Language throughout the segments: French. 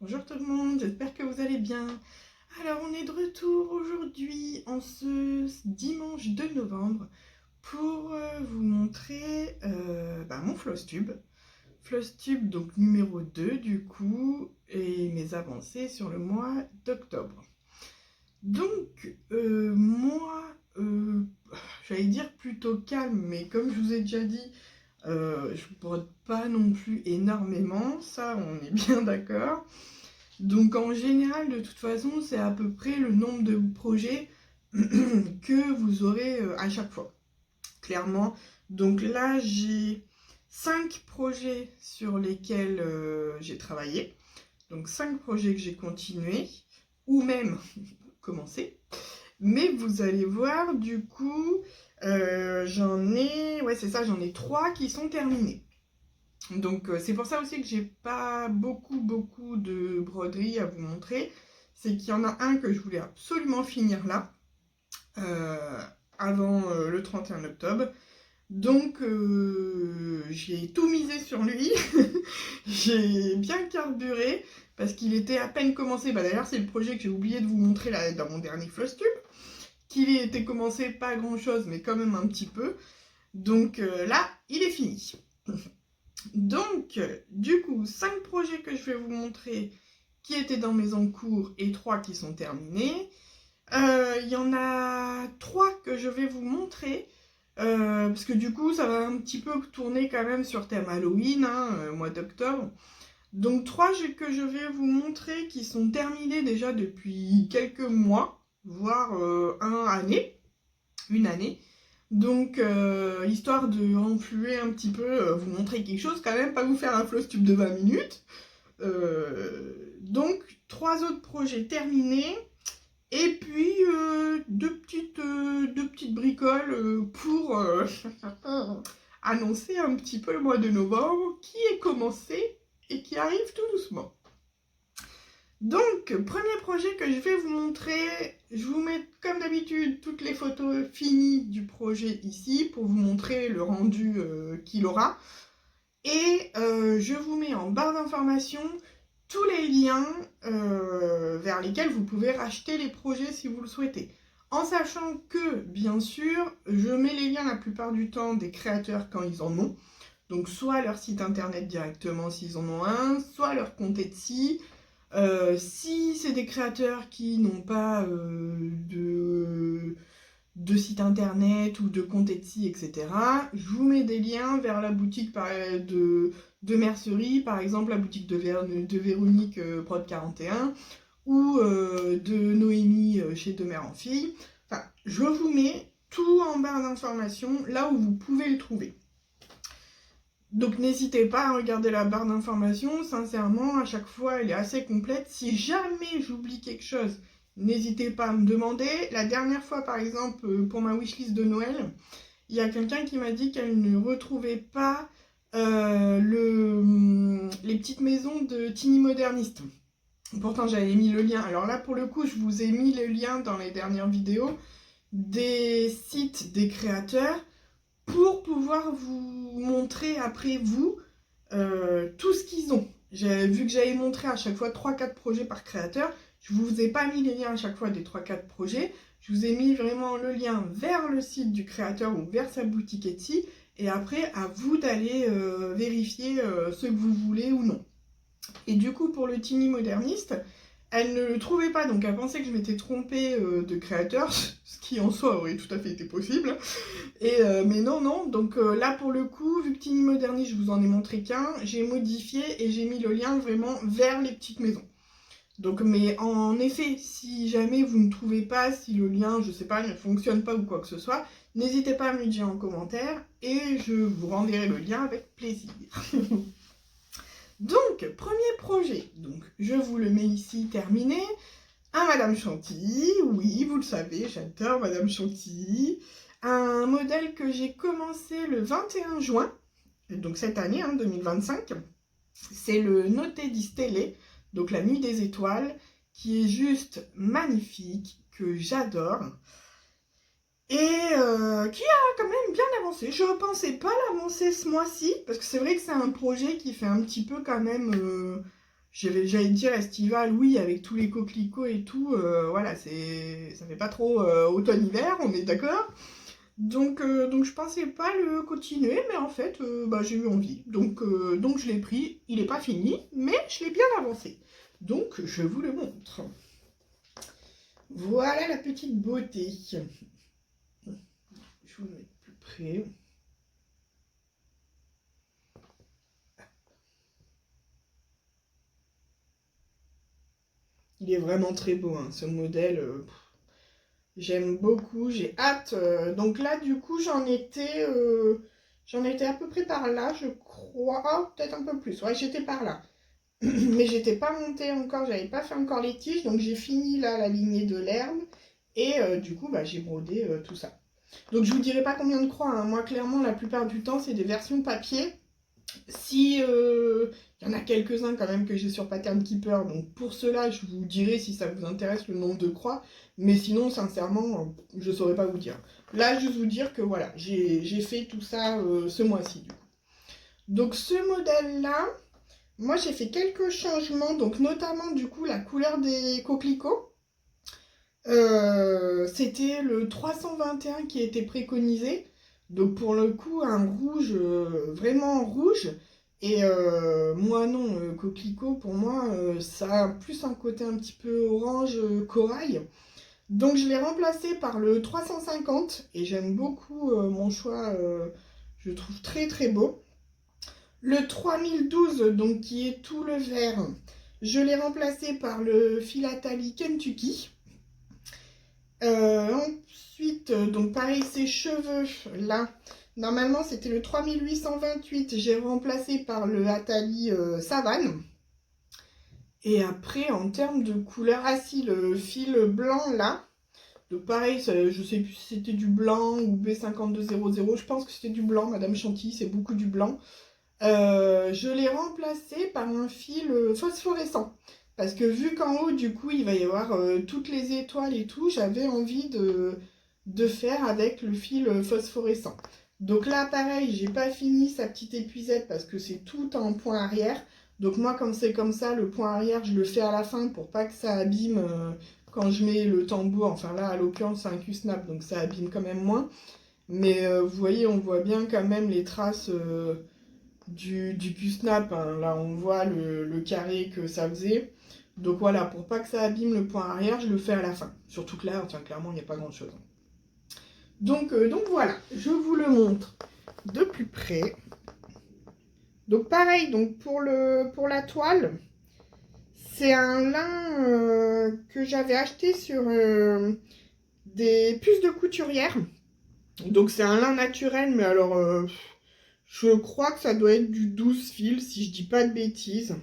Bonjour tout le monde, j'espère que vous allez bien. Alors on est de retour aujourd'hui en ce dimanche 2 novembre pour vous montrer mon Flosstube. Flosstube donc numéro 2 du coup et mes avancées sur le mois d'octobre. Donc j'allais dire plutôt calme, mais comme je vous ai déjà dit, je ne brode pas non plus énormément, ça on est bien d'accord. Donc en général, de toute façon, c'est à peu près le nombre de projets que vous aurez à chaque fois. Clairement. Donc là, j'ai 5 projets sur lesquels j'ai travaillé. Donc 5 projets que j'ai continué, ou même commencé. Mais vous allez voir, du coup, j'en ai 3 qui sont terminés. Donc c'est pour ça aussi que j'ai pas beaucoup de broderies à vous montrer. C'est qu'il y en a un que je voulais absolument finir là, avant le 31 octobre. Donc j'ai tout misé sur lui. J'ai bien carburé parce qu'il était à peine commencé. D'ailleurs c'est le projet que j'ai oublié de vous montrer là, dans mon dernier Flosstube. Qu'il était commencé pas grand chose mais quand même un petit peu. Donc là il est fini. Donc, du coup, 5 projets que je vais vous montrer qui étaient dans mes encours et 3 qui sont terminés. Il y en a 3 que je vais vous montrer, parce que du coup, ça va un petit peu tourner quand même sur thème Halloween, mois d'octobre. Donc 3 que je vais vous montrer qui sont terminés déjà depuis quelques mois, voire une année. Donc, histoire de renflouer un petit peu, vous montrer quelque chose, quand même, pas vous faire un Flosstube de 20 minutes. Donc, 3 autres projets terminés. Et puis, deux petites bricoles pour annoncer un petit peu le mois de novembre qui est commencé et qui arrive tout doucement. Donc, premier projet que je vais vous montrer, je vous mets comme d'habitude toutes les photos finies du projet ici pour vous montrer le rendu qu'il aura. Et je vous mets en barre d'informations tous les liens vers lesquels vous pouvez racheter les projets si vous le souhaitez. En sachant que, bien sûr, je mets les liens la plupart du temps des créateurs quand ils en ont. Donc soit leur site internet directement s'ils en ont un, soit leur compte Etsy. Si c'est des créateurs qui n'ont pas de site internet ou de compte Etsy, etc., je vous mets des liens vers la boutique de mercerie, par exemple la boutique de Véronique Prod 41 ou de Noémie chez De Mère en Fille. Enfin, je vous mets tout en barre d'informations là où vous pouvez le trouver. Donc n'hésitez pas à regarder la barre d'informations, sincèrement, à chaque fois elle est assez complète. Si jamais j'oublie quelque chose, n'hésitez pas à me demander. La dernière fois par exemple, pour ma wishlist de Noël, il y a quelqu'un qui m'a dit qu'elle ne retrouvait pas les petites maisons de Tiny Moderniste. Pourtant j'avais mis le lien. Alors là pour le coup je vous ai mis le lien dans les dernières vidéos des sites des créateurs pour pouvoir vous montrer après vous tout ce qu'ils ont. Vu que j'avais montré à chaque fois 3-4 projets par créateur, je ne vous ai pas mis les liens à chaque fois des 3-4 projets, je vous ai mis vraiment le lien vers le site du créateur ou vers sa boutique Etsy, et après à vous d'aller vérifier ce que vous voulez ou non. Et du coup pour le Tiny Moderniste, elle ne le trouvait pas, donc elle pensait que je m'étais trompée de créateur, ce qui en soi aurait tout à fait été possible. Mais non, donc là pour le coup, vu que Tiny Moderniste, je vous en ai montré qu'un, j'ai modifié et j'ai mis le lien vraiment vers les petites maisons. Donc, mais en effet, si jamais vous ne trouvez pas, si le lien, je sais pas, ne fonctionne pas ou quoi que ce soit, n'hésitez pas à me le dire en commentaire et je vous renverrai le lien avec plaisir. Donc, premier projet, donc je vous le mets ici terminé. Un Madame Chantilly, oui, vous le savez, j'adore Madame Chantilly. Un modèle que j'ai commencé le 21 juin, donc cette année, 2025. C'est le Notte di Stelle, donc la nuit des étoiles, qui est juste magnifique, que j'adore. Et qui a quand même bien avancé. Je ne pensais pas l'avancer ce mois-ci, parce que c'est vrai que c'est un projet qui fait un petit peu quand même... j'allais dire estival, oui, avec tous les coquelicots et tout, voilà, ça fait pas trop automne-hiver, on est d'accord? Donc je pensais pas le continuer, mais en fait, bah, j'ai eu envie. Donc je l'ai pris, il n'est pas fini, mais je l'ai bien avancé. Donc je vous le montre. Voilà la petite beauté. Je vous le mets plus près. Il est vraiment très beau, hein, ce modèle. J'aime beaucoup, j'ai hâte. Donc là, du coup, j'en étais à peu près par là, je crois. Oh, peut-être un peu plus. Ouais, j'étais par là. Mais j'étais pas montée encore, j'avais pas fait encore les tiges, donc j'ai fini là la lignée de l'herbe. Et du coup, bah, j'ai brodé tout ça. Donc je vous dirai pas combien de croix, hein. Moi, clairement, la plupart du temps, c'est des versions papier. Si il y en a quelques-uns quand même que j'ai sur Pattern Keeper, donc pour cela je vous dirai si ça vous intéresse le nombre de croix, mais sinon sincèrement je saurais pas vous dire. Là juste vous dire que voilà, j'ai fait tout ça ce mois-ci du coup. Donc ce modèle là, moi j'ai fait quelques changements, donc notamment du coup la couleur des coquelicots. C'était le 321 qui était préconisé. Donc pour le coup, un rouge, vraiment rouge. Et moi non, coquelicot, pour moi, ça a plus un côté un petit peu orange corail. Donc je l'ai remplacé par le 350 et j'aime beaucoup mon choix, je le trouve très très beau. Le 3012, donc qui est tout le vert, je l'ai remplacé par le Philately Kentucky. Ensuite, donc pareil, ses cheveux, là, normalement c'était le 3828, j'ai remplacé par le Atali Savane. Et après, en termes de couleur, ah si, le fil blanc là, donc pareil, je sais plus si c'était du blanc ou B5200, je pense que c'était du blanc, Madame Chantilly, c'est beaucoup du blanc. Je l'ai remplacé par un fil phosphorescent. Parce que vu qu'en haut, du coup, il va y avoir toutes les étoiles et tout, j'avais envie de faire avec le fil phosphorescent. Donc là, pareil, j'ai pas fini sa petite épuisette parce que c'est tout en point arrière. Donc moi, comme c'est comme ça, le point arrière, je le fais à la fin pour pas que ça abîme quand je mets le tambour. Enfin là, à l'occurrence, c'est un Q-snap, donc ça abîme quand même moins. Mais vous voyez, on voit bien quand même les traces du Q-snap, hein. Là on voit le carré que ça faisait. Donc voilà, pour pas que ça abîme le point arrière, je le fais à la fin. Surtout que là, enfin, clairement, il n'y a pas grand chose. Donc voilà, je vous le montre de plus près. Donc pareil, donc pour la toile, c'est un lin que j'avais acheté sur des puces de couturière. Donc c'est un lin naturel, mais alors je crois que ça doit être du 12 fils, si je dis pas de bêtises.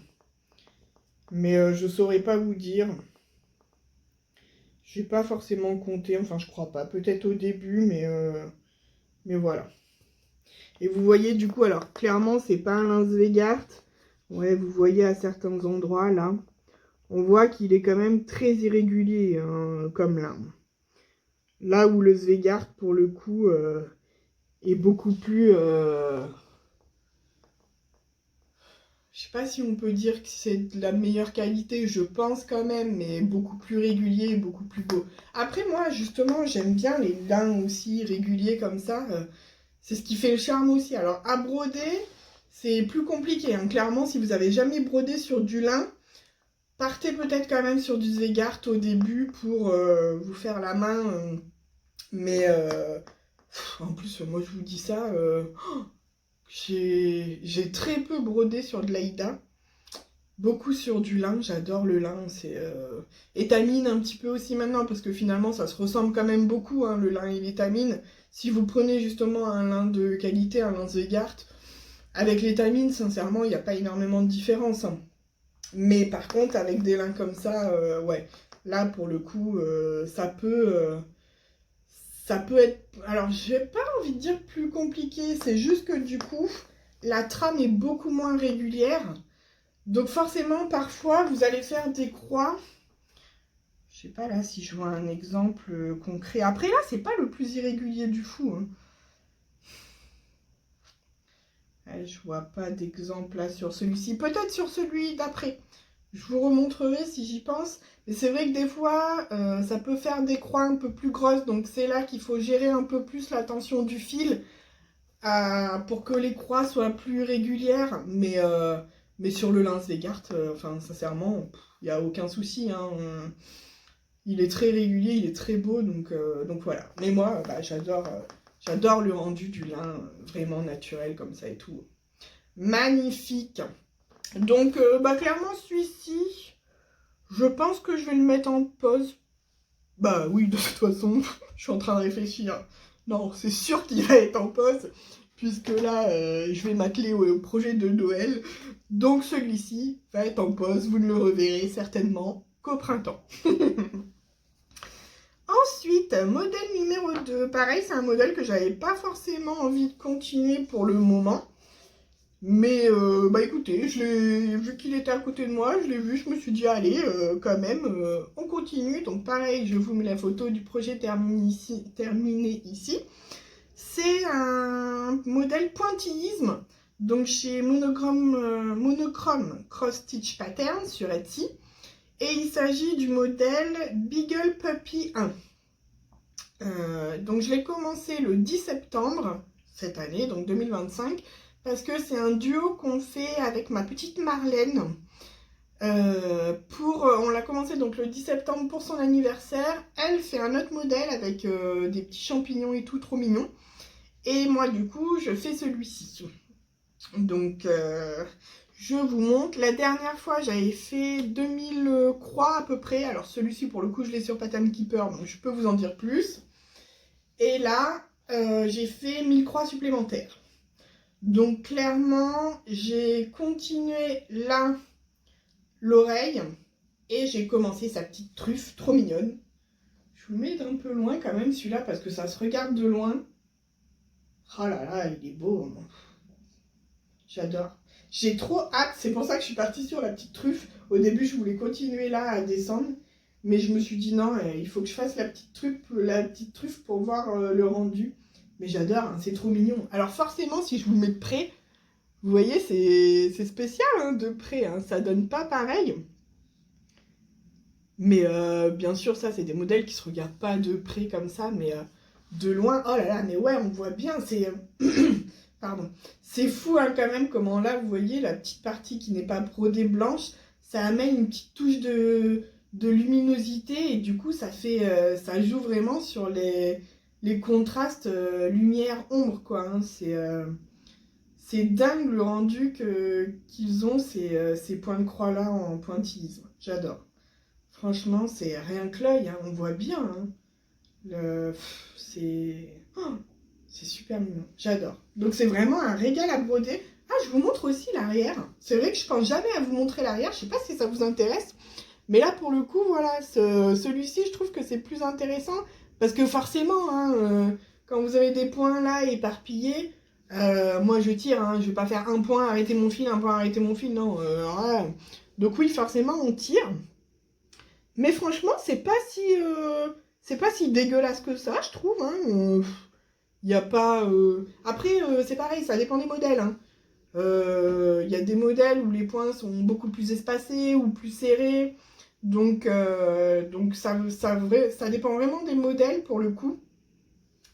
Mais je saurais pas vous dire. J'ai pas forcément compté, enfin je crois pas. Peut-être au début, mais voilà. Et vous voyez du coup, alors clairement c'est pas un lin Zweigart. Ouais, vous voyez à certains endroits là. On voit qu'il est quand même très irrégulier hein, comme lin. Là où le Zweigart pour le coup est beaucoup plus... Je sais pas si on peut dire que c'est de la meilleure qualité, je pense quand même, mais beaucoup plus régulier, beaucoup plus beau. Après moi, justement, j'aime bien les lins aussi réguliers comme ça. C'est ce qui fait le charme aussi. Alors à broder, c'est plus compliqué, hein. Clairement, si vous avez jamais brodé sur du lin, partez peut-être quand même sur du Zweigart au début pour vous faire la main. Mais en plus, moi je vous dis ça... J'ai très peu brodé sur de l'Aïda, beaucoup sur du lin, j'adore le lin, c'est étamine un petit peu aussi maintenant, parce que finalement ça se ressemble quand même beaucoup, hein, le lin et l'étamine. Si vous prenez justement un lin de qualité, un lin Zweigart, avec l'étamine, sincèrement, il n'y a pas énormément de différence, hein. Mais par contre, avec des lins comme ça, ouais, là pour le coup, ça peut être, alors j'ai pas envie de dire plus compliqué, c'est juste que du coup, la trame est beaucoup moins régulière. Donc forcément, parfois, vous allez faire des croix. Je sais pas là si je vois un exemple concret. Après là, c'est pas le plus irrégulier du fou, hein. Je vois pas d'exemple là sur celui-ci. Peut-être sur celui d'après. Je vous remontrerai si j'y pense. Mais c'est vrai que des fois, ça peut faire des croix un peu plus grosses. Donc c'est là qu'il faut gérer un peu plus la tension du fil pour que les croix soient plus régulières. Mais sur le Lance-Vegas, enfin sincèrement, il n'y a aucun souci. Hein. Il est très régulier, il est très beau. Donc voilà. Mais moi, bah, j'adore le rendu du lin, vraiment naturel comme ça et tout. Magnifique. Donc bah, clairement celui-ci, je pense que je vais le mettre en pause. Bah oui, de toute façon, je suis en train de réfléchir. Non, c'est sûr qu'il va être en pause, puisque là, je vais m'atteler au projet de Noël. Donc celui-ci va être en pause, vous ne le reverrez certainement qu'au printemps. Ensuite, modèle numéro 2. Pareil, c'est un modèle que j'avais pas forcément envie de continuer pour le moment. Mais bah écoutez, vu qu'il était à côté de moi, je l'ai vu, je me suis dit allez, quand même, on continue. Donc pareil, je vous mets la photo du projet terminé ici. C'est un modèle pointillisme, donc chez Monochrome Cross Stitch Pattern sur Etsy. Et il s'agit du modèle Beagle Puppy 1. Donc je l'ai commencé le 10 septembre cette année, donc 2025. Parce que c'est un duo qu'on fait avec ma petite Marlène. On l'a commencé donc le 10 septembre pour son anniversaire. Elle fait un autre modèle avec des petits champignons et tout, trop mignon. Et moi du coup, je fais celui-ci. Donc, je vous montre. La dernière fois, j'avais fait 2000 croix à peu près. Alors celui-ci, pour le coup, je l'ai sur Pattern Keeper, donc je peux vous en dire plus. Et là, j'ai fait 1000 croix supplémentaires. Donc clairement, j'ai continué là l'oreille et j'ai commencé sa petite truffe trop mignonne. Je vous le mets d'un peu loin quand même celui-là parce que ça se regarde de loin. Oh là là, il est beau. J'adore. J'ai trop hâte, c'est pour ça que je suis partie sur la petite truffe. Au début, je voulais continuer là à descendre. Mais je me suis dit non, il faut que je fasse la petite truffe pour voir le rendu. Mais j'adore, hein, c'est trop mignon. Alors forcément, si je vous mets de près, vous voyez, c'est spécial hein, de près, hein, ça donne pas pareil. Mais bien sûr, ça, c'est des modèles qui se regardent pas de près comme ça, mais de loin, oh là là, mais ouais, on voit bien, c'est... Pardon. C'est fou hein, quand même comment là, vous voyez, la petite partie qui n'est pas brodée blanche, ça amène une petite touche de luminosité et du coup, ça joue vraiment sur les contrastes lumière-ombre, quoi. Hein, c'est dingue le rendu qu'ils ont, ces points de croix-là en pointillisme. J'adore. Franchement, c'est rien que l'œil, hein, on voit bien. Hein. C'est super mignon. J'adore. Donc c'est vraiment un régal à broder. Ah, je vous montre aussi l'arrière. C'est vrai que je pense jamais à vous montrer l'arrière. Je sais pas si ça vous intéresse. Mais là, pour le coup, voilà, celui-ci, je trouve que c'est plus intéressant. Parce que forcément, hein, quand vous avez des points là éparpillés, moi je tire, hein, je vais pas faire un point, arrêter mon fil, un point, arrêter mon fil, non. Voilà. Donc oui, forcément, on tire. Mais franchement, c'est pas si dégueulasse que ça, je trouve. Hein. Y a pas. Après, c'est pareil, ça dépend des modèles. Hein. Y a des modèles où les points sont beaucoup plus espacés ou plus serrés. Donc ça dépend vraiment des modèles pour le coup.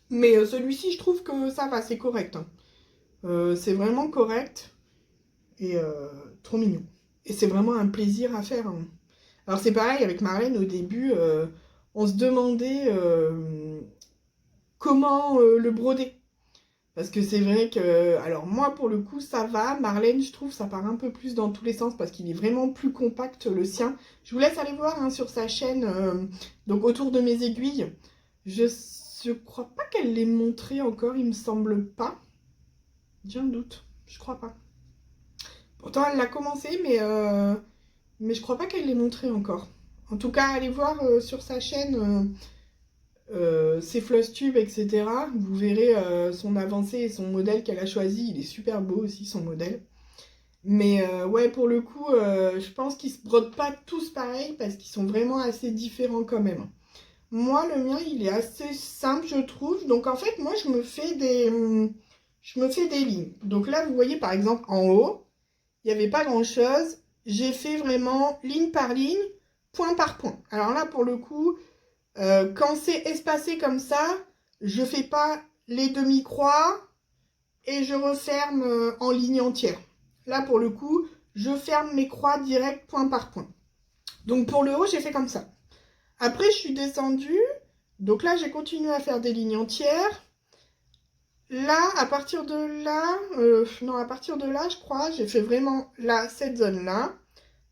Mais celui-ci, je trouve que ça va, c'est correct. Hein. C'est vraiment correct et trop mignon. Et c'est vraiment un plaisir à faire. Hein. Alors c'est pareil avec Marlène, au début, on se demandait comment le broder. Parce que c'est vrai que, alors moi pour le coup ça va, Marlène je trouve ça part un peu plus dans tous les sens parce qu'il est vraiment plus compact le sien. Je vous laisse aller voir hein, sur sa chaîne, donc autour de mes aiguilles. Je crois pas qu'elle l'ait montré encore, il me semble pas. J'ai un doute, je crois pas. Pourtant elle l'a commencé mais je crois pas qu'elle l'ait montré encore. En tout cas allez voir sur sa chaîne... ses floss tubes, etc. Vous verrez son avancée et son modèle qu'elle a choisi. Il est super beau aussi, son modèle. Mais ouais, pour le coup, je pense qu'ils se brodent pas tous pareil parce qu'ils sont vraiment assez différents quand même. Moi, le mien, il est assez simple, je trouve. Donc en fait, moi, je me fais des lignes. Donc là, vous voyez, par exemple, en haut, il n'y avait pas grand-chose. j'ai fait vraiment ligne par ligne, point par point. Alors là, pour le coup, quand c'est espacé comme ça, je fais pas les demi-croix et je referme en ligne entière. Là, pour le coup, je ferme mes croix direct point par point. Donc pour le haut, j'ai fait comme ça. Après, je suis descendue. Donc là, j'ai continué à faire des lignes entières. Là, à partir de là, non, à partir de là, je crois, j'ai fait vraiment là, cette zone-là.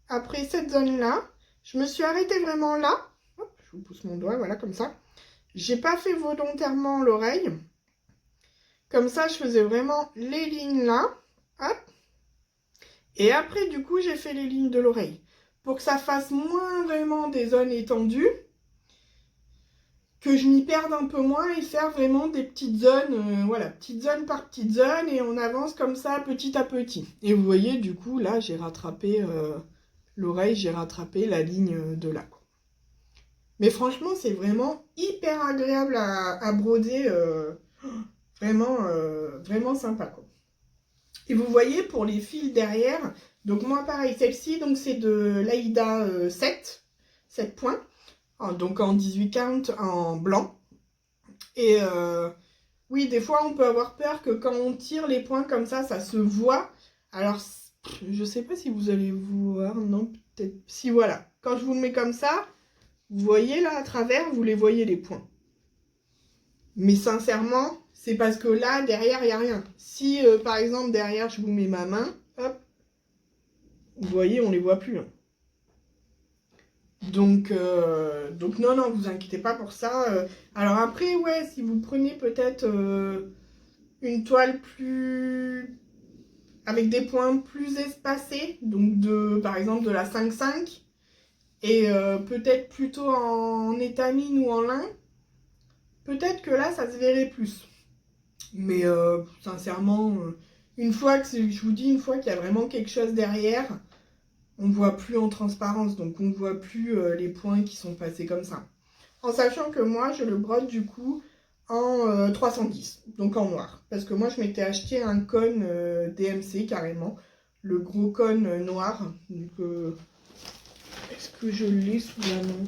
Après cette zone-là, je me suis arrêtée vraiment là. Hop, je vous pousse mon doigt, voilà, comme ça. J'ai pas fait volontairement l'oreille. Comme ça, je faisais vraiment les lignes là. Hop. Et après, du coup, j'ai fait les lignes de l'oreille. Pour que ça fasse moins vraiment des zones étendues. Que je m'y perde un peu moins et faire vraiment des petites zones, voilà, petite zone par petite zone, et on avance comme ça petit à petit. Et vous voyez, du coup, là, j'ai rattrapé l'oreille, j'ai rattrapé la ligne de là, quoi. Mais franchement, c'est vraiment hyper agréable à broder, vraiment sympa, quoi. Et vous voyez, pour les fils derrière, donc moi, pareil, celle-ci, donc c'est de l'Aïda 7 points. Donc en 18 count en blanc. Et oui, des fois on peut avoir peur que quand on tire les points comme ça se voit. Alors, je sais pas si vous allez voir, non, peut-être. Si, voilà. Quand je vous le mets comme ça, vous voyez là à travers, vous les voyez les points. Mais sincèrement, c'est parce que là, derrière, il n'y a rien. Si, par exemple, derrière, je vous mets ma main, hop, vous voyez, on les voit plus, hein. Donc non, vous inquiétez pas pour ça. Alors après, ouais, si vous prenez peut-être une toile plus... avec des points plus espacés, donc par exemple de la 5,5, et peut-être plutôt en étamine ou en lin, peut-être que là, ça se verrait plus. Mais sincèrement, une fois que, je vous dis, une fois qu'il y a vraiment quelque chose derrière, on ne voit plus en transparence, donc on ne voit plus les points qui sont passés comme ça. En sachant que moi, je le brode du coup en 310, donc en noir. Parce que moi, je m'étais acheté un cône DMC carrément, le gros cône noir. Donc, est-ce que je l'ai sous la main?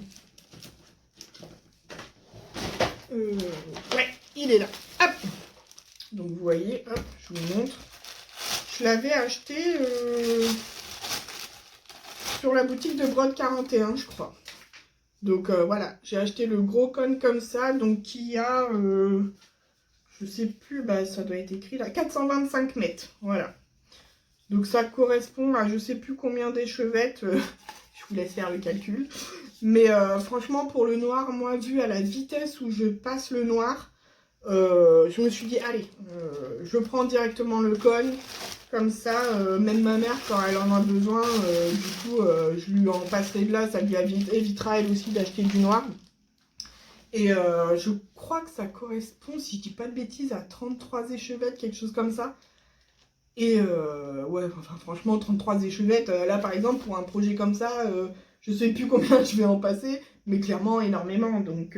Ouais, il est là. Hop. Donc vous voyez, hop, je vous montre. Je l'avais acheté sur la boutique de Brode 41, je crois. Donc voilà, j'ai acheté le gros cône comme ça, donc qui a, je sais plus, bah, ça doit être écrit là, 425 mètres, voilà. Donc ça correspond à je sais plus combien d'échevettes, je vous laisse faire le calcul. Mais franchement, pour le noir, moi, vu à la vitesse où je passe le noir, je me suis dit, allez, je prends directement le cône. Comme ça, même ma mère, quand elle en a besoin, du coup, je lui en passerai de là, ça lui évitera elle aussi d'acheter du noir. Et je crois que ça correspond, si je dis pas de bêtises, à 33 échevettes, quelque chose comme ça. Et ouais, enfin franchement, 33 échevettes, là par exemple, pour un projet comme ça, je sais plus combien je vais en passer, mais clairement énormément. Donc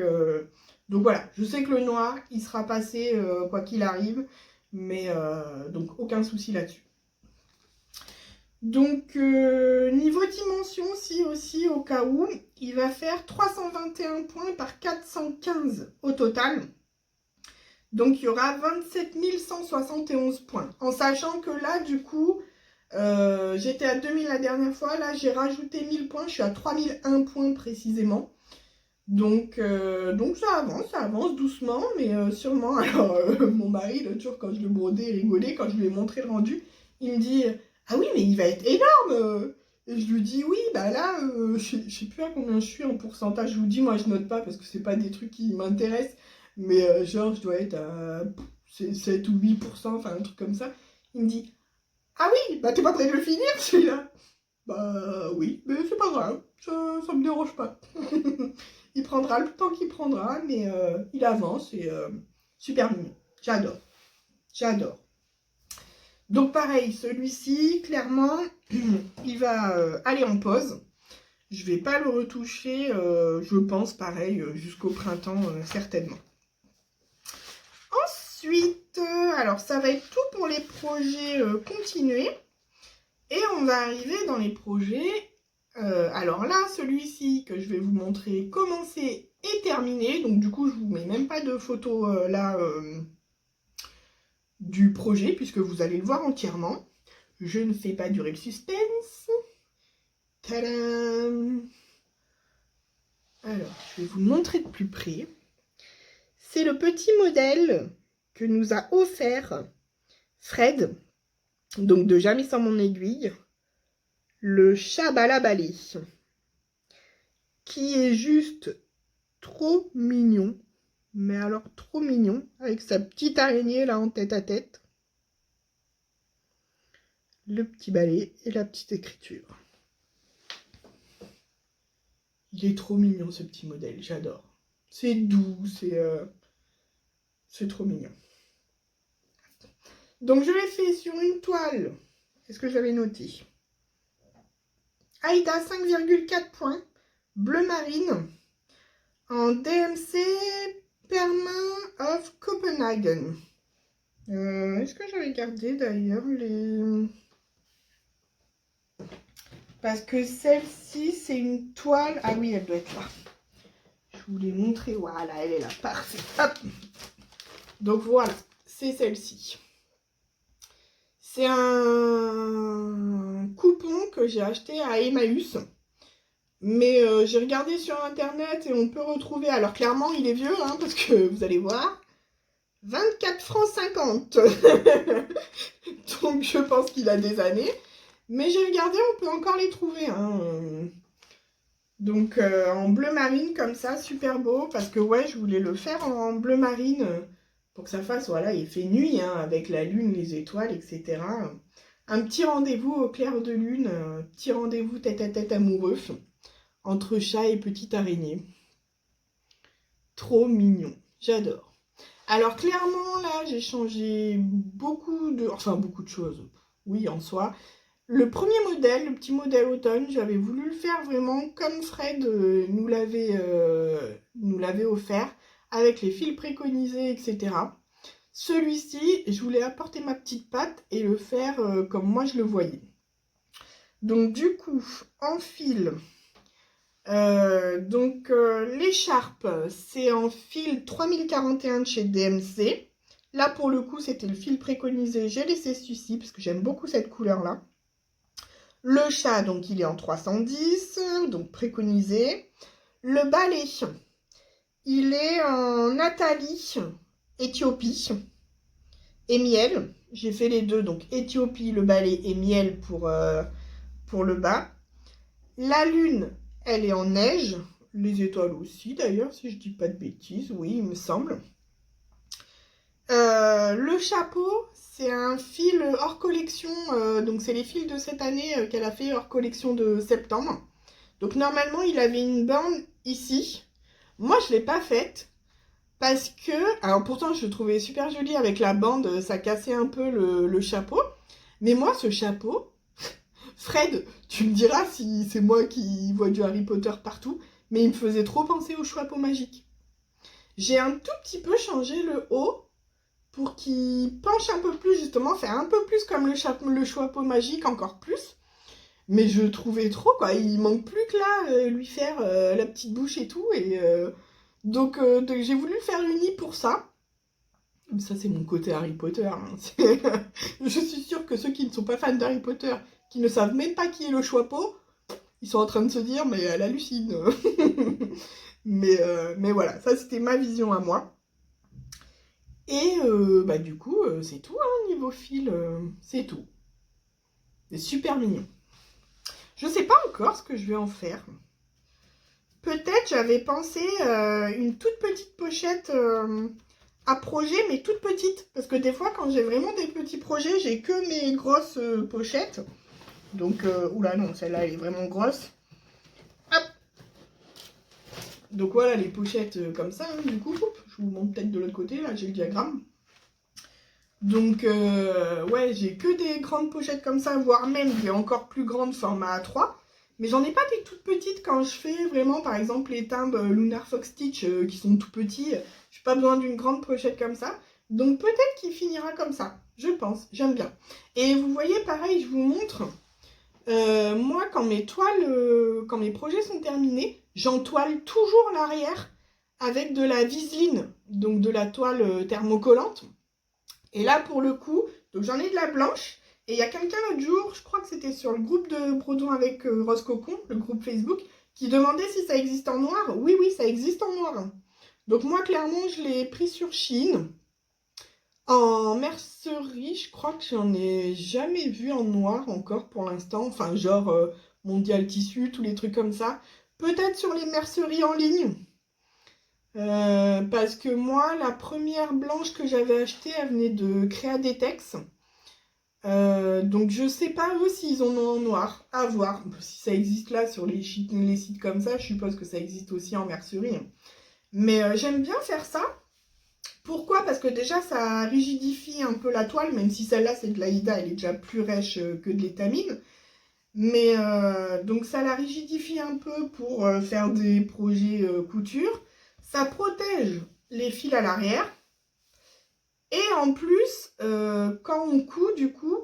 voilà, je sais que le noir, il sera passé quoi qu'il arrive, mais donc aucun souci là-dessus. Donc niveau dimension, si aussi au cas où, il va faire 321 points par 415 au total. Donc il y aura 27 171 points. En sachant que là, du coup, j'étais à 2000 la dernière fois. Là, j'ai rajouté 1000 points. Je suis à 3001 points précisément. Donc ça avance doucement, mais sûrement. Alors, mon mari, l'autre jour, quand je le brodais, rigolait. Quand je lui ai montré le rendu, il me dit « Ah oui, mais il va être énorme !» Et je lui dis « Oui, bah là, je sais plus à combien je suis en pourcentage. » Je vous dis, moi, je note pas parce que c'est pas des trucs qui m'intéressent. Mais genre, je dois être à 7 ou 8%, enfin un truc comme ça. Il me dit « Ah oui, bah t'es pas prêt de le finir celui-là ?» Bah oui, mais c'est pas grave, ça me dérange pas. Il prendra le temps qu'il prendra, mais il avance et super mignon. J'adore. J'adore. Donc pareil, celui-ci, clairement, il va aller en pause. Je vais pas le retoucher, je pense, pareil, jusqu'au printemps, certainement. Ensuite, alors ça va être tout pour les projets continués. Et on va arriver dans les projets. Alors là, celui-ci que je vais vous montrer commencé et terminé. Donc du coup, je vous mets même pas de photo là du projet puisque vous allez le voir entièrement. Je ne fais pas durer le suspense. Tadam! Alors, je vais vous le montrer de plus près. C'est le petit modèle que nous a offert Fred, donc de Jamais sans mon aiguille, le chat balabalé, qui est juste trop mignon, mais alors trop mignon, avec sa petite araignée là en tête à tête, le petit balai et la petite écriture. Il est trop mignon ce petit modèle, j'adore. C'est doux, c'est trop mignon. Donc je l'ai fait sur une toile. Est-ce que j'avais noté? Aïda 5,4 points, bleu marine, en DMC Permanent of Copenhagen. Est-ce que j'avais gardé d'ailleurs les... Parce que celle-ci, c'est une toile... Ah oui, elle doit être là. Je vous l'ai montré. Voilà, elle est là. Parfait. Hop. Donc voilà, c'est celle-ci. C'est un coupon que j'ai acheté à Emmaüs. Mais j'ai regardé sur internet et on peut retrouver... Alors clairement, il est vieux, hein, parce que vous allez voir. 24 francs 50. Donc je pense qu'il a des années. Mais j'ai regardé, on peut encore les trouver. Hein. Donc en bleu marine comme ça, super beau. Parce que ouais, je voulais le faire en bleu marine. Pour que ça fasse, voilà, il fait nuit. Hein, avec la lune, les étoiles, etc. Un petit rendez-vous au clair de lune. Un petit rendez-vous tête à tête amoureux. Entre chat et petite araignée. Trop mignon. J'adore. Alors clairement, là, j'ai changé beaucoup de choses. Oui, en soi. Le premier modèle, le petit modèle automne, j'avais voulu le faire vraiment comme Fred nous l'avait offert, avec les fils préconisés, etc. Celui-ci, je voulais apporter ma petite patte et le faire comme moi je le voyais. Donc du coup, en fil, l'écharpe, c'est en fil 3041 de chez DMC. Là, pour le coup, c'était le fil préconisé. J'ai laissé celui-ci parce que j'aime beaucoup cette couleur-là. Le chat, donc, il est en 310, donc préconisé. Le balai, il est en Nathalie, Éthiopie et miel. J'ai fait les deux, donc Éthiopie, le balai et miel pour le bas. La lune, elle est en neige. Les étoiles aussi, d'ailleurs, si je dis pas de bêtises. Oui, il me semble. Le chapeau, c'est un fil hors collection. Donc, c'est les fils de cette année qu'elle a fait hors collection de septembre. Donc, normalement, il avait une bande ici. Moi, je ne l'ai pas faite. Parce que... Alors, pourtant, je le trouvais super joli avec la bande. Ça cassait un peu le chapeau. Mais moi, ce chapeau... Fred, tu me diras si c'est moi qui vois du Harry Potter partout, mais il me faisait trop penser au chapeau magique. J'ai un tout petit peu changé le haut pour qu'il penche un peu plus, justement, faire un peu plus comme le chapeau magique, encore plus. Mais je trouvais trop, quoi. Il manque plus que là, lui faire la petite bouche et tout. Et donc j'ai voulu le faire uni pour ça. Ça, c'est mon côté Harry Potter. Hein. Je suis sûre que ceux qui ne sont pas fans d'Harry Potter, qui ne savent même pas qui est le chapeau, ils sont en train de se dire, mais elle hallucine. mais voilà, ça c'était ma vision à moi. Et du coup, c'est tout, hein, niveau fil, c'est tout. C'est super mignon. Je sais pas encore ce que je vais en faire. Peut-être j'avais pensé une toute petite pochette à projet, mais toute petite. Parce que des fois, quand j'ai vraiment des petits projets, j'ai que mes grosses pochettes. Donc, oula, non, celle-là, elle est vraiment grosse. Hop. Donc voilà, les pochettes comme ça, hein, du coup, je vous montre peut-être de l'autre côté, là, j'ai le diagramme. Donc, ouais, j'ai que des grandes pochettes comme ça, voire même des encore plus grandes format A3. Mais j'en ai pas des toutes petites quand je fais vraiment, par exemple, les timbres Lunar Fox Stitch qui sont tout petits. J'ai pas besoin d'une grande pochette comme ça. Donc peut-être qu'il finira comme ça, je pense, j'aime bien. Et vous voyez, pareil, je vous montre. Moi, quand mes projets sont terminés, j'entoile toujours l'arrière avec de la viseline, donc de la toile thermocollante. Et là, pour le coup, donc j'en ai de la blanche. Et il y a quelqu'un l'autre jour, je crois que c'était sur le groupe de Bredouin avec Rose Cocon, le groupe Facebook, qui demandait si ça existe en noir. Oui, oui, ça existe en noir. Donc moi, clairement, je l'ai pris sur Chine. En mercerie, je crois que j'en ai jamais vu en noir encore pour l'instant. Enfin, genre Mondial Tissu, tous les trucs comme ça. Peut-être sur les merceries en ligne. Parce que moi, la première blanche que j'avais achetée, elle venait de Créadetex. Donc je sais pas eux s'ils en ont en noir. À voir. Si ça existe là sur les sites comme ça, je suppose que ça existe aussi en mercerie. Mais j'aime bien faire ça. Pourquoi? Parce que déjà, ça rigidifie un peu la toile, même si celle-là, c'est de l'Aïda, elle est déjà plus rêche que de l'étamine. Mais donc, ça la rigidifie un peu pour faire des projets couture. Ça protège les fils à l'arrière. Et en plus, quand on coud, du coup,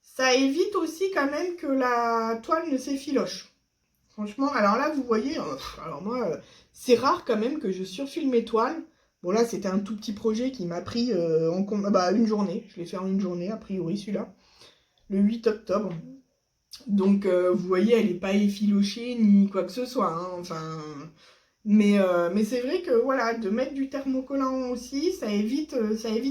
ça évite aussi quand même que la toile ne s'effiloche. Franchement, alors là, vous voyez, alors moi, c'est rare quand même que je surfile mes toiles. Bon, là, c'était un tout petit projet qui m'a pris une journée. Je l'ai fait en une journée, a priori, celui-là. Le 8 octobre. Donc, vous voyez, elle n'est pas effilochée ni quoi que ce soit. Hein, enfin, mais c'est vrai que, voilà, de mettre du thermocollant aussi, ça évite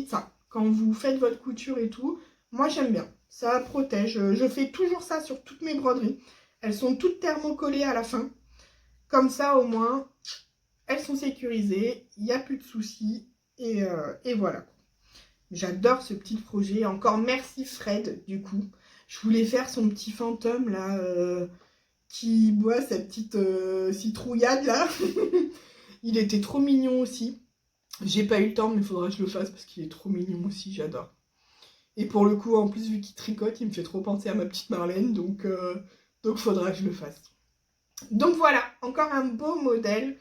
ça. Quand vous faites votre couture et tout, moi, j'aime bien. Ça protège. Je fais toujours ça sur toutes mes broderies. Elles sont toutes thermocollées à la fin. Comme ça, au moins, elles sont sécurisées, il n'y a plus de soucis. Et voilà. J'adore ce petit projet. Encore merci Fred, du coup. Je voulais faire son petit fantôme, là, qui boit sa petite citrouillade, là. Il était trop mignon aussi. J'ai pas eu le temps, mais il faudra que je le fasse parce qu'il est trop mignon aussi, j'adore. Et pour le coup, en plus, vu qu'il tricote, il me fait trop penser à ma petite Marlène, donc faudra que je le fasse. Donc voilà, encore un beau modèle.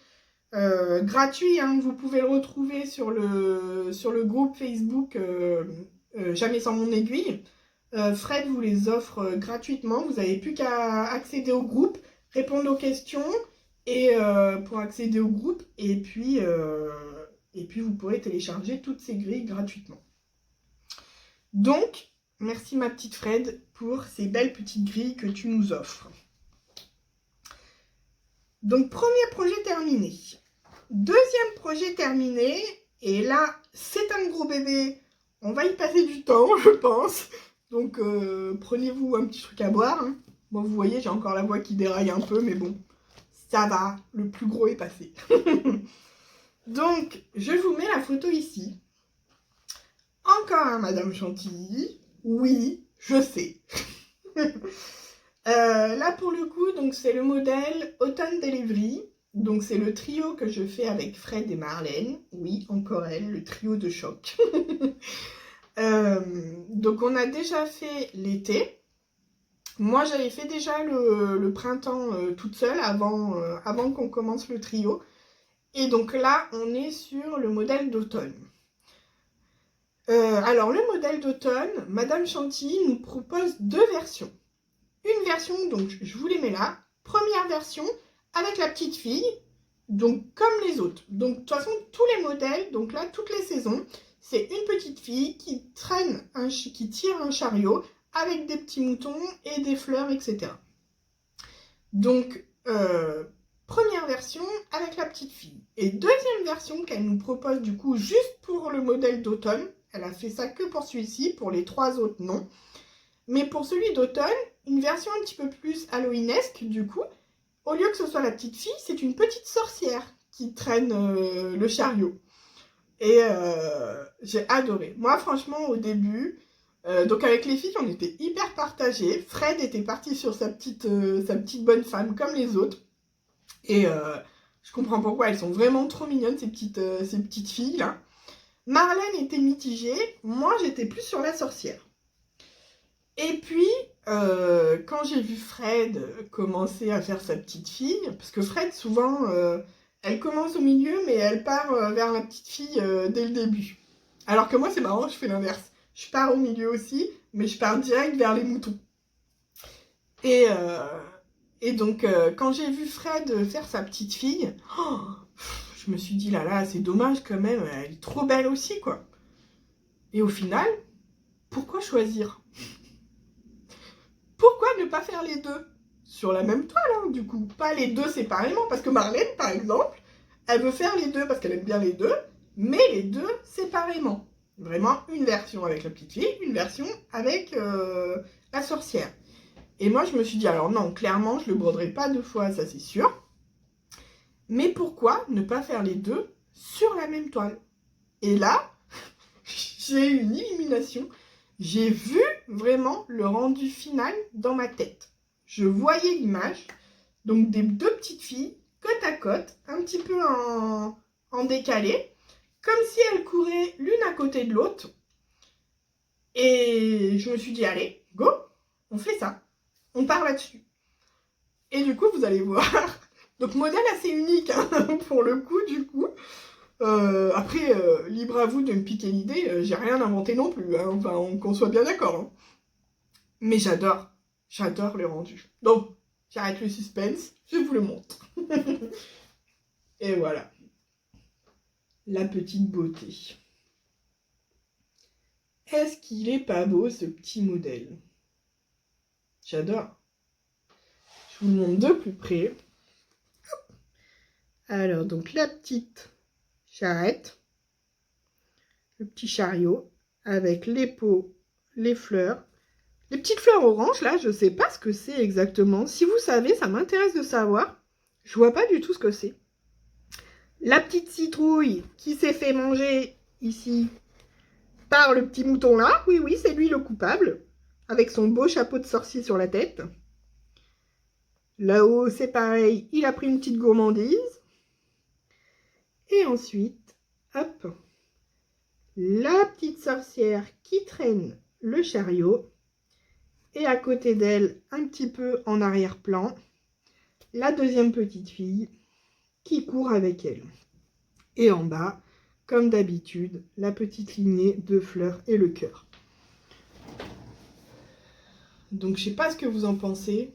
Gratuit, hein, vous pouvez le retrouver sur le groupe Facebook Jamais sans mon aiguille. Fred vous les offre gratuitement, vous n'avez plus qu'à accéder au groupe, répondre aux questions et pour accéder au groupe et puis vous pourrez télécharger toutes ces grilles gratuitement. Donc, merci ma petite Fred pour ces belles petites grilles que tu nous offres. Donc, premier projet terminé. Deuxième projet terminé, et là, c'est un gros bébé. On va y passer du temps, je pense. Donc, prenez-vous un petit truc à boire. Hein. Bon, vous voyez, j'ai encore la voix qui déraille un peu, mais bon, ça va. Le plus gros est passé. Donc, je vous mets la photo ici. Encore un Madame Chantilly. Oui, je sais. Là, pour le coup, donc c'est le modèle Autumn Delivery. Donc, c'est le trio que je fais avec Fred et Marlène. Oui, encore elle, le trio de choc. Donc, on a déjà fait l'été. Moi, j'avais fait déjà le printemps toute seule avant qu'on commence le trio. Et donc là, on est sur le modèle d'automne. Alors, le modèle d'automne, Madame Chantilly nous propose deux versions. Une version, donc je vous les mets là. Première version, avec la petite fille, donc comme les autres. Donc de toute façon, tous les modèles, donc là, toutes les saisons, c'est une petite fille qui qui tire un chariot avec des petits moutons et des fleurs, etc. Donc, première version avec la petite fille. Et deuxième version qu'elle nous propose du coup juste pour le modèle d'automne. Elle a fait ça que pour celui-ci, pour les trois autres non. Mais pour celui d'automne, une version un petit peu plus halloweenesque du coup. Au lieu que ce soit la petite fille, c'est une petite sorcière qui traîne le chariot. Et j'ai adoré. Moi franchement au début, donc avec les filles on était hyper partagés. Fred était parti sur sa petite bonne femme comme les autres. Et je comprends pourquoi, elles sont vraiment trop mignonnes ces petites filles là. Marlène était mitigée, moi j'étais plus sur la sorcière. Et puis, quand j'ai vu Fred commencer à faire sa petite fille, parce que Fred, souvent, elle commence au milieu, mais elle part vers la petite fille dès le début. Alors que moi, c'est marrant, je fais l'inverse. Je pars au milieu aussi, mais je pars direct vers les moutons. Et donc, quand j'ai vu Fred faire sa petite fille, oh, je me suis dit, là, c'est dommage quand même, elle est trop belle aussi, quoi. Et au final, pourquoi choisir? Pourquoi ne pas faire les deux sur la même toile, hein, du coup? Pas les deux séparément, parce que Marlène, par exemple, elle veut faire les deux parce qu'elle aime bien les deux, mais les deux séparément. Vraiment, une version avec la petite fille, une version avec la sorcière. Et moi, je me suis dit, alors non, clairement, je le broderai pas deux fois, ça c'est sûr. Mais pourquoi ne pas faire les deux sur la même toile? Et là, j'ai eu une illumination. J'ai vu vraiment le rendu final dans ma tête. Je voyais l'image, donc des deux petites filles, côte à côte, un petit peu en décalé, comme si elles couraient l'une à côté de l'autre. Et je me suis dit, allez, go, on fait ça. On part là-dessus. Et du coup, vous allez voir. Donc, modèle assez unique, hein, pour le coup, du coup. Après, libre à vous de me piquer l'idée, j'ai rien inventé non plus, hein, enfin, qu'on soit bien d'accord. Hein. Mais j'adore le rendu. Donc, j'arrête le suspense, je vous le montre. Et voilà, la petite beauté. Est-ce qu'il est pas beau, ce petit modèle? J'adore. Je vous le montre de plus près. Alors, donc, la petite charrette, le petit chariot, avec les pots, les fleurs. Les petites fleurs oranges, là, je ne sais pas ce que c'est exactement. Si vous savez, ça m'intéresse de savoir. Je vois pas du tout ce que c'est. La petite citrouille qui s'est fait manger ici par le petit mouton là. Oui, oui, c'est lui le coupable. Avec son beau chapeau de sorcier sur la tête. Là-haut, c'est pareil, il a pris une petite gourmandise. Et ensuite, hop, la petite sorcière qui traîne le chariot. Et à côté d'elle, un petit peu en arrière-plan, la deuxième petite fille qui court avec elle. Et en bas, comme d'habitude, la petite lignée de fleurs et le cœur. Donc je sais pas ce que vous en pensez,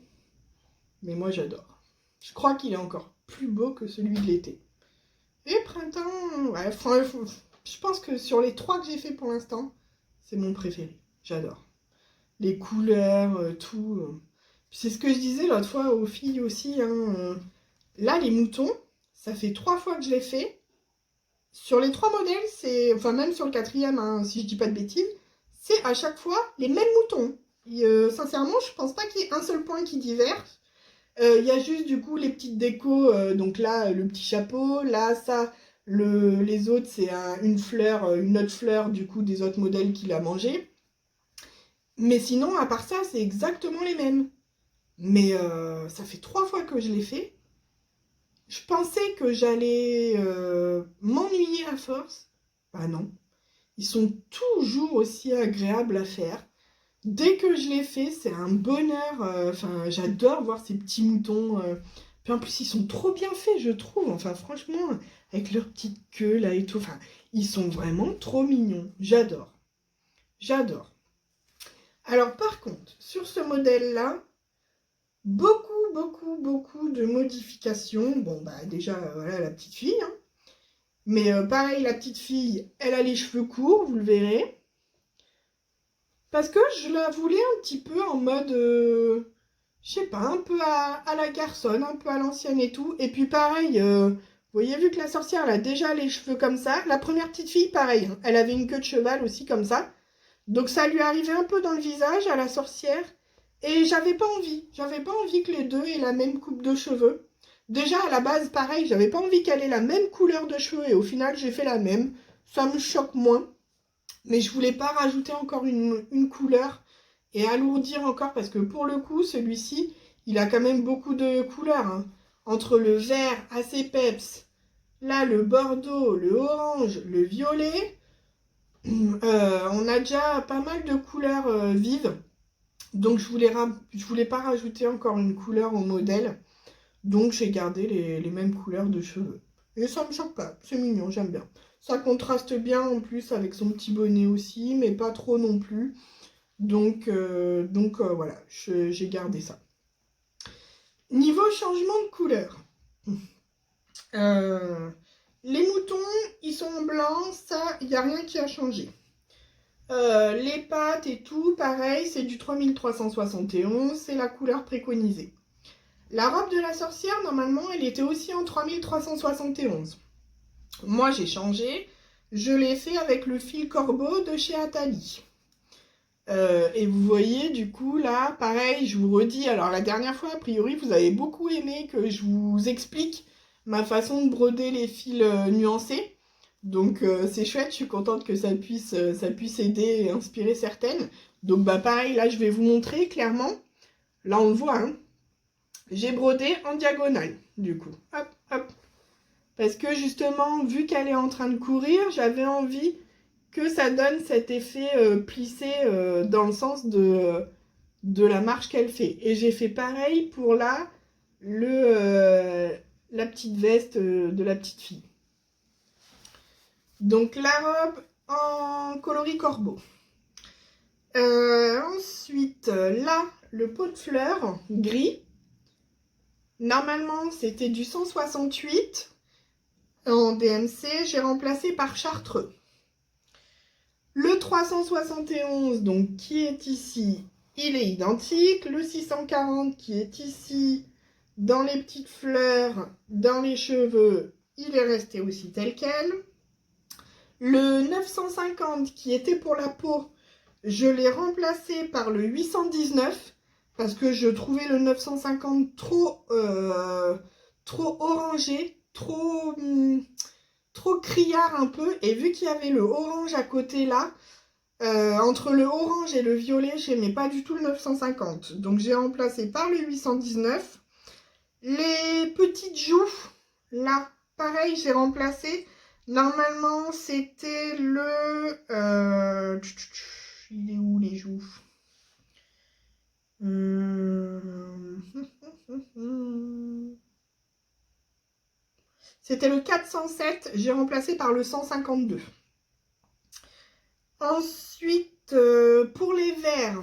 mais moi j'adore. Je crois qu'il est encore plus beau que celui de l'été. Et printemps, ouais, je pense que sur les 3 que j'ai fait pour l'instant, c'est mon préféré. J'adore. Les couleurs, tout. C'est ce que je disais l'autre fois aux filles aussi. Hein, là, les moutons, ça fait 3 fois que je l'ai fait. Sur les 3 modèles, c'est, enfin même sur le 4e, hein, si je dis pas de bêtises, c'est à chaque fois les mêmes moutons. Et, sincèrement, je pense pas qu'il y ait un seul point qui diverge. Il y a juste du coup les petites décos, donc là le petit chapeau, là ça, les autres c'est une fleur, une autre fleur du coup des autres modèles qu'il a mangé. Mais sinon, à part ça, c'est exactement les mêmes. Mais ça fait 3 fois que je l'ai fait. Je pensais que j'allais m'ennuyer à force. Bah non. Ils sont toujours aussi agréables à faire. Dès que je les fais, c'est un bonheur. Enfin, j'adore voir ces petits moutons. Puis en plus, ils sont trop bien faits, je trouve. Enfin, franchement, avec leur petite queue là et tout. Enfin, ils sont vraiment trop mignons. J'adore. J'adore. Alors, par contre, sur ce modèle-là, beaucoup de modifications. Bon, bah déjà, voilà la petite fille. Hein. Mais pareil, la petite fille, elle a les cheveux courts, vous le verrez. Parce que je la voulais un petit peu en mode, je sais pas, un peu à la garçonne, un peu à l'ancienne et tout. Et puis pareil, vous voyez, vu que la sorcière, elle a déjà les cheveux comme ça. La première petite fille, pareil, hein, elle avait une queue de cheval aussi comme ça. Donc ça lui arrivait un peu dans le visage à la sorcière. Et j'avais pas envie que les deux aient la même coupe de cheveux. Déjà à la base, pareil, j'avais pas envie qu'elle ait la même couleur de cheveux et au final j'ai fait la même. Ça me choque moins. Mais je voulais pas rajouter encore une couleur et alourdir encore parce que pour le coup, celui-ci, il a quand même beaucoup de couleurs. Hein. Entre le vert assez peps, là le bordeaux, le orange, le violet, on a déjà pas mal de couleurs vives. Donc je voulais pas rajouter encore une couleur au modèle. Donc j'ai gardé les mêmes couleurs de cheveux. Et ça me choque pas, c'est mignon, j'aime bien. Ça contraste bien en plus avec son petit bonnet aussi, mais pas trop non plus. Donc voilà, j'ai gardé ça. Niveau changement de couleur, les moutons, ils sont en blanc, ça, il n'y a rien qui a changé. Les pattes et tout, pareil, c'est du 3371, c'est la couleur préconisée. La robe de la sorcière, normalement, elle était aussi en 3371. Moi, j'ai changé, je l'ai fait avec le fil corbeau de chez Atali. Et vous voyez, du coup, là, pareil, je vous redis, alors la dernière fois, a priori, vous avez beaucoup aimé que je vous explique ma façon de broder les fils nuancés. Donc, c'est chouette, je suis contente que ça puisse aider et inspirer certaines. Donc, bah pareil, là, je vais vous montrer clairement. Là, on le voit, hein. J'ai brodé en diagonale, du coup. Hop, hop. Parce que, justement, vu qu'elle est en train de courir, j'avais envie que ça donne cet effet plissé dans le sens de la marche qu'elle fait. Et j'ai fait pareil pour la petite veste de la petite fille. Donc la robe en coloris corbeau. Ensuite, là, le pot de fleurs gris. Normalement, c'était du 168 en DMC. J'ai remplacé par chartreux. Le 371, donc, qui est ici, il est identique. Le 640, qui est ici, dans les petites fleurs, dans les cheveux, il est resté aussi tel quel. Le 950, qui était pour la peau, je l'ai remplacé par le 819, parce que je trouvais le 950 trop orangé, trop criard un peu. Et vu qu'il y avait le orange à côté là, entre le orange et le violet, j'aimais pas du tout le 950. Donc j'ai remplacé par le 819. Les petites joues, là, pareil, j'ai remplacé. Normalement, c'était le... il est où les joues? C'était le 407, j'ai remplacé par le 152. Ensuite, pour les verts,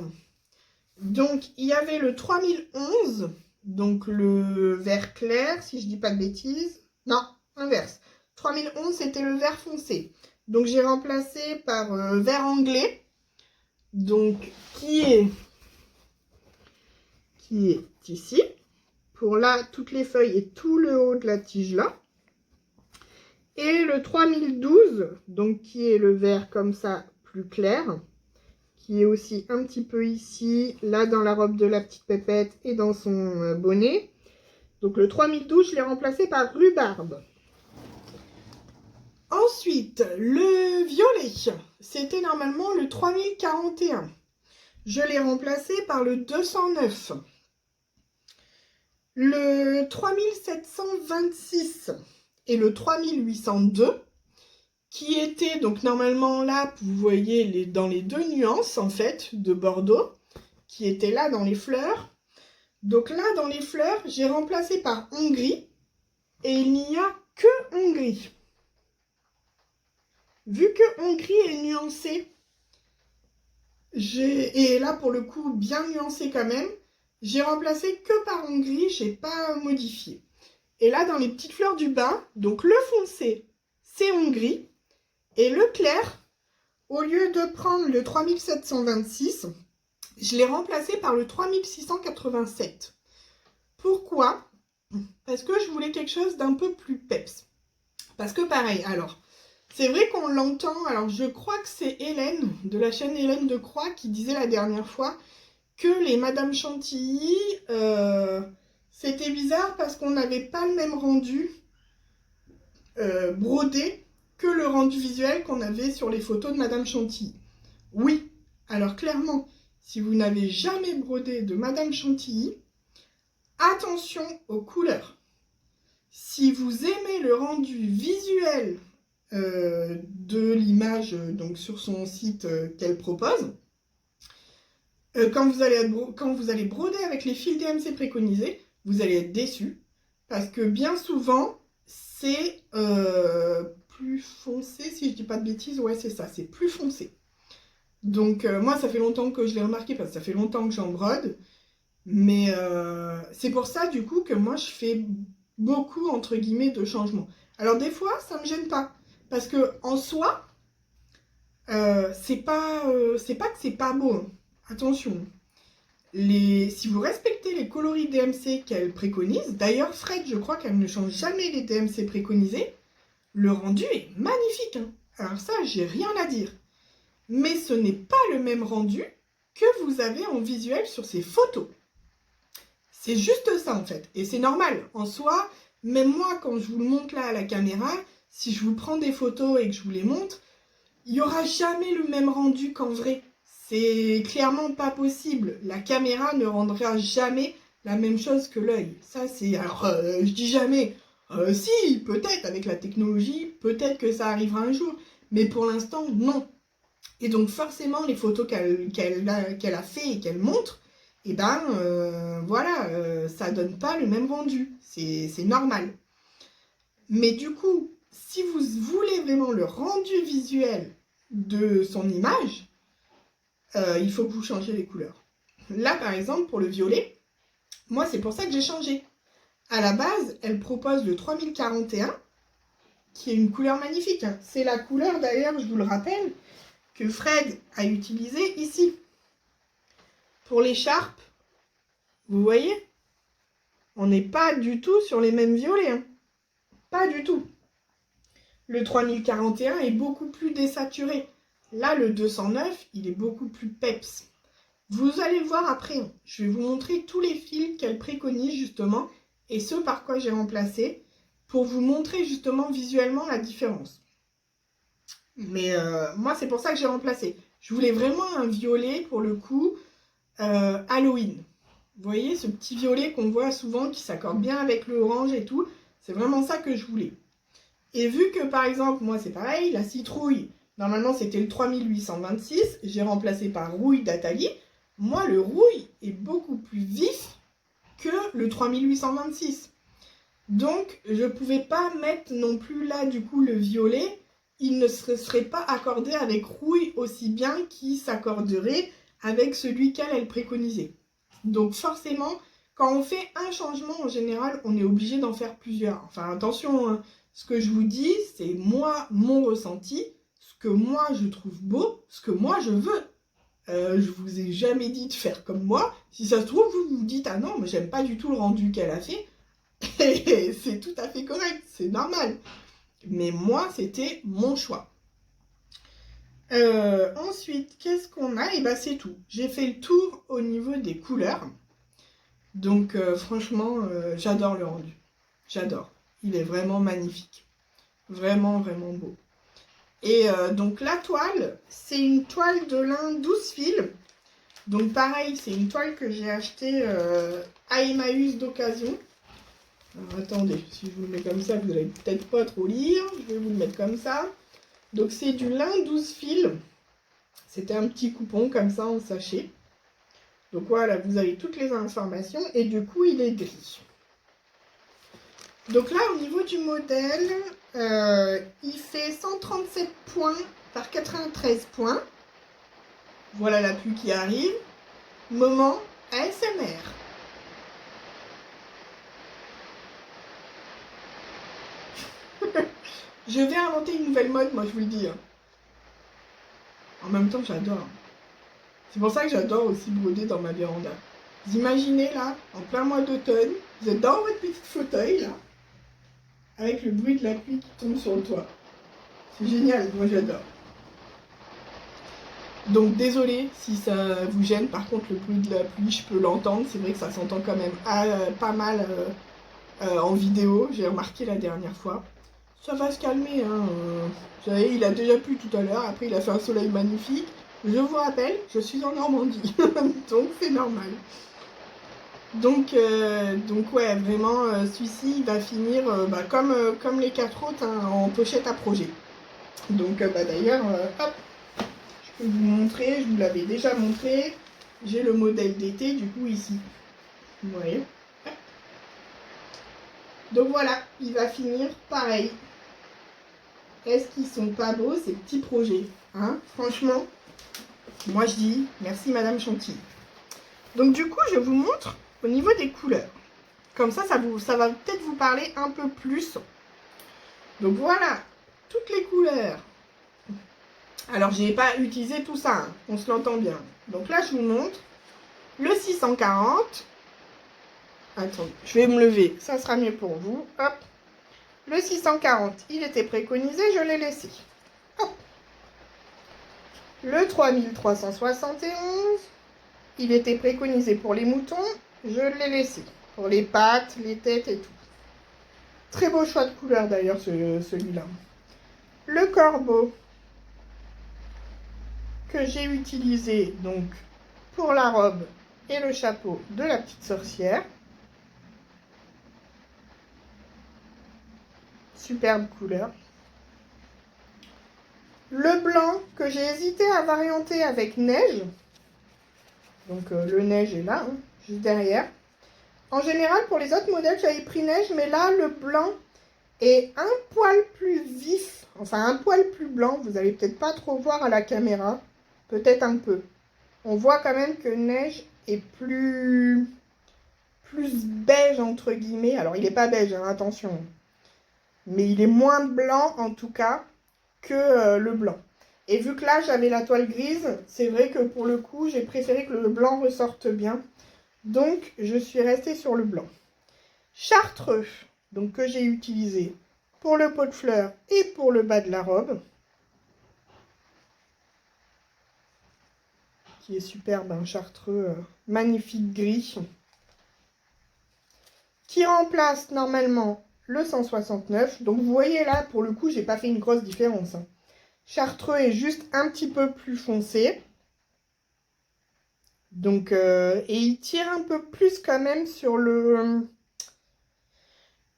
donc il y avait le 3011, donc le vert clair, si je dis pas de bêtises. Non, inverse. 3011, c'était le vert foncé. Donc j'ai remplacé par vert anglais, donc qui est ici, pour là, toutes les feuilles et tout le haut de la tige là. Et le 3012, donc qui est le vert comme ça, plus clair, qui est aussi un petit peu ici, là dans la robe de la petite pépette et dans son bonnet. Donc le 3012, je l'ai remplacé par rhubarbe. Ensuite, le violet, c'était normalement le 3041. Je l'ai remplacé par le 209. Le 3726 et le 3802, qui étaient donc normalement là, vous voyez, dans les deux nuances en fait de Bordeaux, qui étaient là dans les fleurs. Donc là, dans les fleurs, j'ai remplacé par Hongrie, et il n'y a que Hongrie. Vu que Hongrie est nuancée, et là pour le coup bien nuancé quand même, j'ai remplacé que par Hongrie, j'ai pas modifié. Et là dans les petites fleurs du bas, donc le foncé c'est Hongrie, et le clair, au lieu de prendre le 3726, je l'ai remplacé par le 3687. Pourquoi? Parce que je voulais quelque chose d'un peu plus peps. Parce que pareil, alors, c'est vrai qu'on l'entend, alors je crois que c'est Hélène, de la chaîne Hélène de Croix, qui disait la dernière fois que les Madame Chantilly, c'était bizarre parce qu'on n'avait pas le même rendu brodé que le rendu visuel qu'on avait sur les photos de Madame Chantilly. Oui, alors clairement, si vous n'avez jamais brodé de Madame Chantilly, attention aux couleurs. Si vous aimez le rendu visuel de l'image donc sur son site qu'elle propose, quand vous allez broder avec les fils DMC préconisés, vous allez être déçu parce que bien souvent c'est plus foncé, si je dis pas de bêtises, ouais c'est ça, c'est plus foncé. Donc moi ça fait longtemps que je l'ai remarqué parce que ça fait longtemps que j'en brode. Mais c'est pour ça, du coup, que moi, je fais beaucoup, entre guillemets, de changements. Alors, des fois, ça me gêne pas. Parce que, en soi, c'est pas que c'est pas beau, hein. Attention. Si vous respectez les coloris DMC qu'elle préconise, d'ailleurs, Fred, je crois qu'elle ne change jamais les DMC préconisés, le rendu est magnifique, hein. Alors ça, j'ai rien à dire. Mais ce n'est pas le même rendu que vous avez en visuel sur ces photos. C'est juste ça en fait. Et c'est normal. En soi, même moi, quand je vous le montre là à la caméra, si je vous prends des photos et que je vous les montre, il n'y aura jamais le même rendu qu'en vrai. C'est clairement pas possible. La caméra ne rendra jamais la même chose que l'œil. Ça, c'est... Alors, je dis jamais. Si, peut-être, avec la technologie, peut-être que ça arrivera un jour. Mais pour l'instant, non. Et donc, forcément, les photos qu'elle a fait et qu'elle montre, eh ben, voilà, ça donne pas le même rendu. C'est normal. Mais du coup, si vous voulez vraiment le rendu visuel de son image, il faut que vous changiez les couleurs. Là, par exemple, pour le violet, moi, c'est pour ça que j'ai changé. À la base, elle propose le 3041, qui est une couleur magnifique, hein. C'est la couleur, d'ailleurs, je vous le rappelle, que Fred a utilisée ici. Pour l'écharpe, vous voyez, on n'est pas du tout sur les mêmes violets, hein. Pas du tout. Le 3041 est beaucoup plus désaturé. Là, le 209, il est beaucoup plus peps. Vous allez le voir après. Je vais vous montrer tous les fils qu'elle préconise justement et ce par quoi j'ai remplacé pour vous montrer justement visuellement la différence. Mais moi, c'est pour ça que j'ai remplacé. Je voulais vraiment un violet pour le coup Halloween. Vous voyez ce petit violet qu'on voit souvent qui s'accorde bien avec le orange et tout. C'est vraiment ça que je voulais. Et vu que par exemple, moi c'est pareil, la citrouille, normalement c'était le 3826, j'ai remplacé par rouille d'Atali. Moi le rouille est beaucoup plus vif que le 3826. Donc je ne pouvais pas mettre non plus là du coup le violet, il ne serait pas accordé avec rouille aussi bien qu'il s'accorderait avec celui qu'elle préconisait. Donc forcément, quand on fait un changement, en général, on est obligé d'en faire plusieurs. Enfin, attention, hein, ce que je vous dis, c'est moi, mon ressenti, ce que moi je trouve beau, ce que moi je veux. Je vous ai jamais dit de faire comme moi. Si ça se trouve, vous vous dites, ah non, mais j'aime pas du tout le rendu qu'elle a fait. Et c'est tout à fait correct, c'est normal. Mais moi, c'était mon choix. Ensuite, qu'est-ce qu'on a? Et bah c'est tout. J'ai fait le tour au niveau des couleurs. Donc franchement, j'adore le rendu. J'adore. Il est vraiment magnifique. Vraiment, vraiment beau. Et donc la toile, c'est une toile de lin 12 fils. Donc pareil, c'est une toile que j'ai achetée à Emmaüs d'occasion. Alors attendez, si je vous le mets comme ça, vous n'allez peut-être pas trop lire. Je vais vous le mettre comme ça. Donc c'est du lin 12 fils. C'était un petit coupon comme ça en sachet. Donc voilà, vous avez toutes les informations. Et du coup, il est gris. Donc là, au niveau du modèle, il fait 137 points par 93 points. Voilà la pluie qui arrive. Moment ASMR. Je vais inventer une nouvelle mode, moi je vous le dis. En même temps, j'adore. C'est pour ça que j'adore aussi broder dans ma véranda. Vous imaginez là, en plein mois d'automne, vous êtes dans votre petit fauteuil là, avec le bruit de la pluie qui tombe sur le toit. C'est génial, moi j'adore. Donc désolé si ça vous gêne, par contre le bruit de la pluie, je peux l'entendre. C'est vrai que ça s'entend quand même pas mal en vidéo, j'ai remarqué la dernière fois. Ça va se calmer, hein. Vous savez, il a déjà plu tout à l'heure, après il a fait un soleil magnifique. Je vous rappelle, je suis en Normandie, donc c'est normal. Donc ouais, vraiment, celui-ci il va finir comme les 4 autres, hein, en pochette à projet. Donc d'ailleurs, hop, je peux vous montrer, je vous l'avais déjà montré. J'ai le modèle d'été du coup ici. Vous voyez. Donc voilà, il va finir pareil. Est-ce qu'ils sont pas beaux ces petits projets, hein? Franchement, moi je dis merci Madame Chantilly. Donc du coup, je vous montre au niveau des couleurs. Comme ça va peut-être vous parler un peu plus. Donc voilà, toutes les couleurs. Alors, je n'ai pas utilisé tout ça, hein, on se l'entend bien. Donc là, je vous montre le 640. Attendez, je vais me lever, ça sera mieux pour vous. Hop. Le 640, il était préconisé, je l'ai laissé. Hop. Le 3371, il était préconisé pour les moutons, je l'ai laissé. Pour les pattes, les têtes et tout. Très beau choix de couleur d'ailleurs, celui-là. Le corbeau, que j'ai utilisé donc pour la robe et le chapeau de la petite sorcière. Superbe couleur. Le blanc que j'ai hésité à varianter avec neige. Donc le neige est là, hein, juste derrière. En général, pour les autres modèles, j'avais pris neige, mais là, le blanc est un poil plus vif. Enfin, un poil plus blanc. Vous n'allez peut-être pas trop voir à la caméra. Peut-être un peu. On voit quand même que neige est plus beige, entre guillemets. Alors, il n'est pas beige, hein, attention. Mais il est moins blanc, en tout cas, que le blanc. Et vu que là, j'avais la toile grise, c'est vrai que pour le coup, j'ai préféré que le blanc ressorte bien. Donc, je suis restée sur le blanc. Chartreux, donc que j'ai utilisé pour le pot de fleurs et pour le bas de la robe. Qui est superbe, un chartreux magnifique gris. Qui remplace normalement le 169. Donc, vous voyez là, pour le coup, j'ai pas fait une grosse différence. Hein. Chartreux est juste un petit peu plus foncé. Donc, et il tire un peu plus quand même sur le...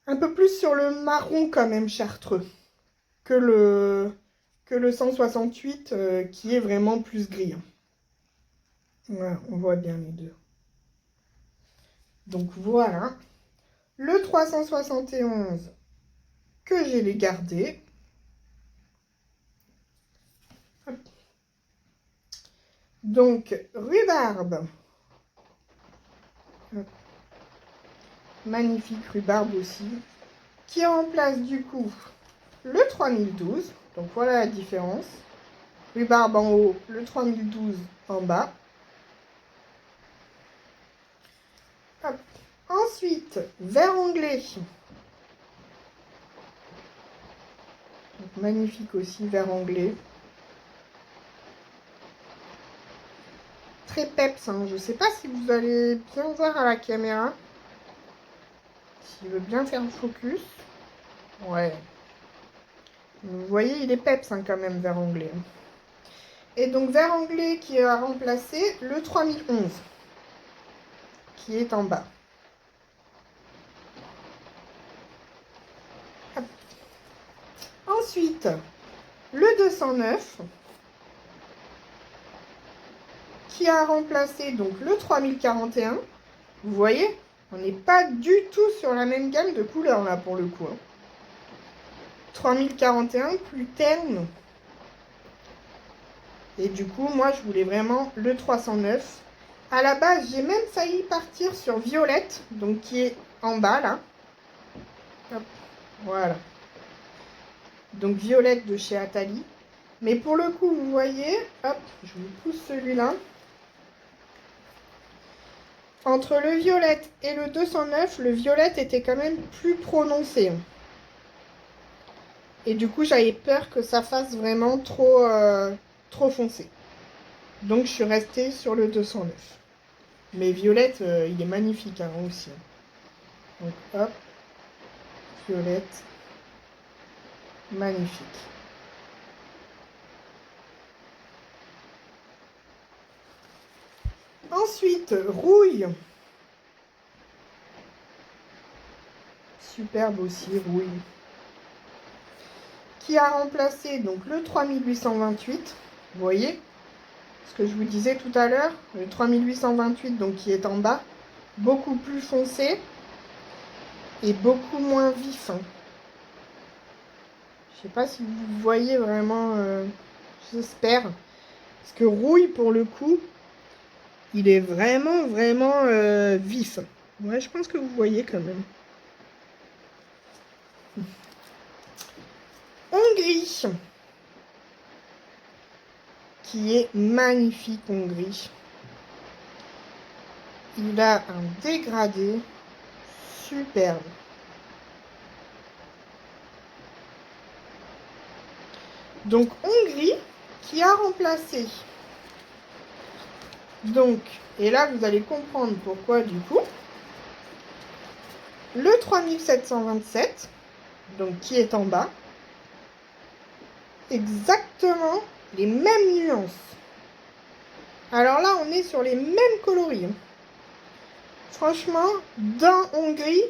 Un peu plus sur le marron quand même, chartreux. Que le 168 qui est vraiment plus gris. Voilà, on voit bien les deux. Donc voilà. Le 371 que j'ai les gardé. Hop. Donc, rhubarbe. Hop. Magnifique rhubarbe aussi. Qui remplace du coup le 3012. Donc voilà la différence. Rhubarbe en haut, le 3012 en bas. Hop. Ensuite, vert anglais. Donc, magnifique aussi, vert anglais. Très peps, hein. Je ne sais pas si vous allez bien voir à la caméra. S'il veut bien faire le focus. Ouais. Vous voyez, il est peps hein, quand même, vert anglais. Et donc, vert anglais qui a remplacé le 3011. Qui est en bas. Hop. Ensuite, le 209. Qui a remplacé donc le 3041. Vous voyez, on n'est pas du tout sur la même gamme de couleurs là pour le coup. Hein. 3041 plus terne. Et du coup, moi, je voulais vraiment le 309. À la base, j'ai même failli partir sur violette, donc qui est en bas là. Hop, voilà. Donc violette de chez Atali. Mais pour le coup, vous voyez, hop, je vous pousse celui-là. Entre le violette et le 209, le violette était quand même plus prononcé. Et du coup, j'avais peur que ça fasse vraiment trop foncé. Donc, je suis restée sur le 209. Mais violette, il est magnifique hein, aussi. Donc, hop. Violette. Magnifique. Ensuite, rouille. Superbe aussi, rouille. Qui a remplacé donc le 3828. Vous voyez ce que je vous disais tout à l'heure. Le 3828, donc qui est en bas. Beaucoup plus foncé. Et beaucoup moins vif. Hein. Je sais pas si vous voyez vraiment. J'espère. Parce que rouille, pour le coup, Il est vraiment, vraiment vif. Ouais, je pense que vous voyez quand même. Hongrie, qui est magnifique, Hongrie. Il a un dégradé superbe. Donc, Hongrie, qui a remplacé. Donc, et là, vous allez comprendre pourquoi, du coup. Le 3727, donc qui est en bas. Exactement les mêmes nuances. Alors là, on est sur les mêmes coloris. Franchement, dans Hongrie,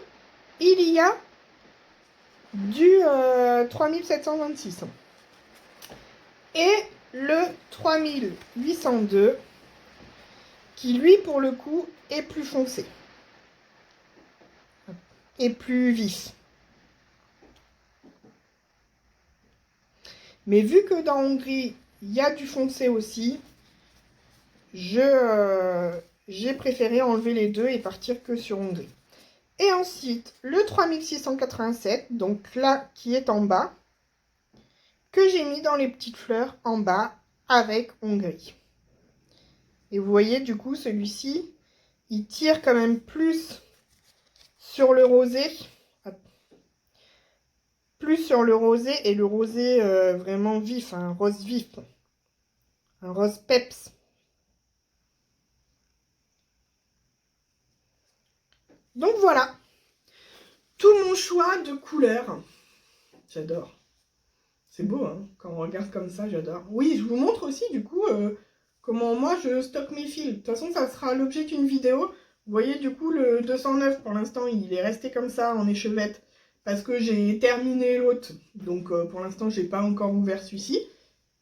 il y a du 3726. Et le 3802, qui lui, pour le coup, est plus foncé. Et plus vif. Mais vu que dans Hongrie, il y a du foncé aussi, j'ai préféré enlever les deux et partir que sur Hongrie. Et ensuite, le 3687, donc là, qui est en bas, que j'ai mis dans les petites fleurs en bas avec Hongrie. Et vous voyez, du coup, celui-ci, il tire quand même plus sur le rosé. Plus sur le rosé, et le rosé vraiment vif, un rose vif. Un rose peps. Donc voilà, tout mon choix de couleurs. J'adore. C'est beau, hein, quand on regarde comme ça, j'adore. Oui, je vous montre aussi, du coup, comment moi je stocke mes fils. De toute façon, ça sera l'objet d'une vidéo. Vous voyez, du coup, le 209, pour l'instant, il est resté comme ça, en échevette, parce que j'ai terminé l'autre. Donc, pour l'instant, j'ai pas encore ouvert celui-ci.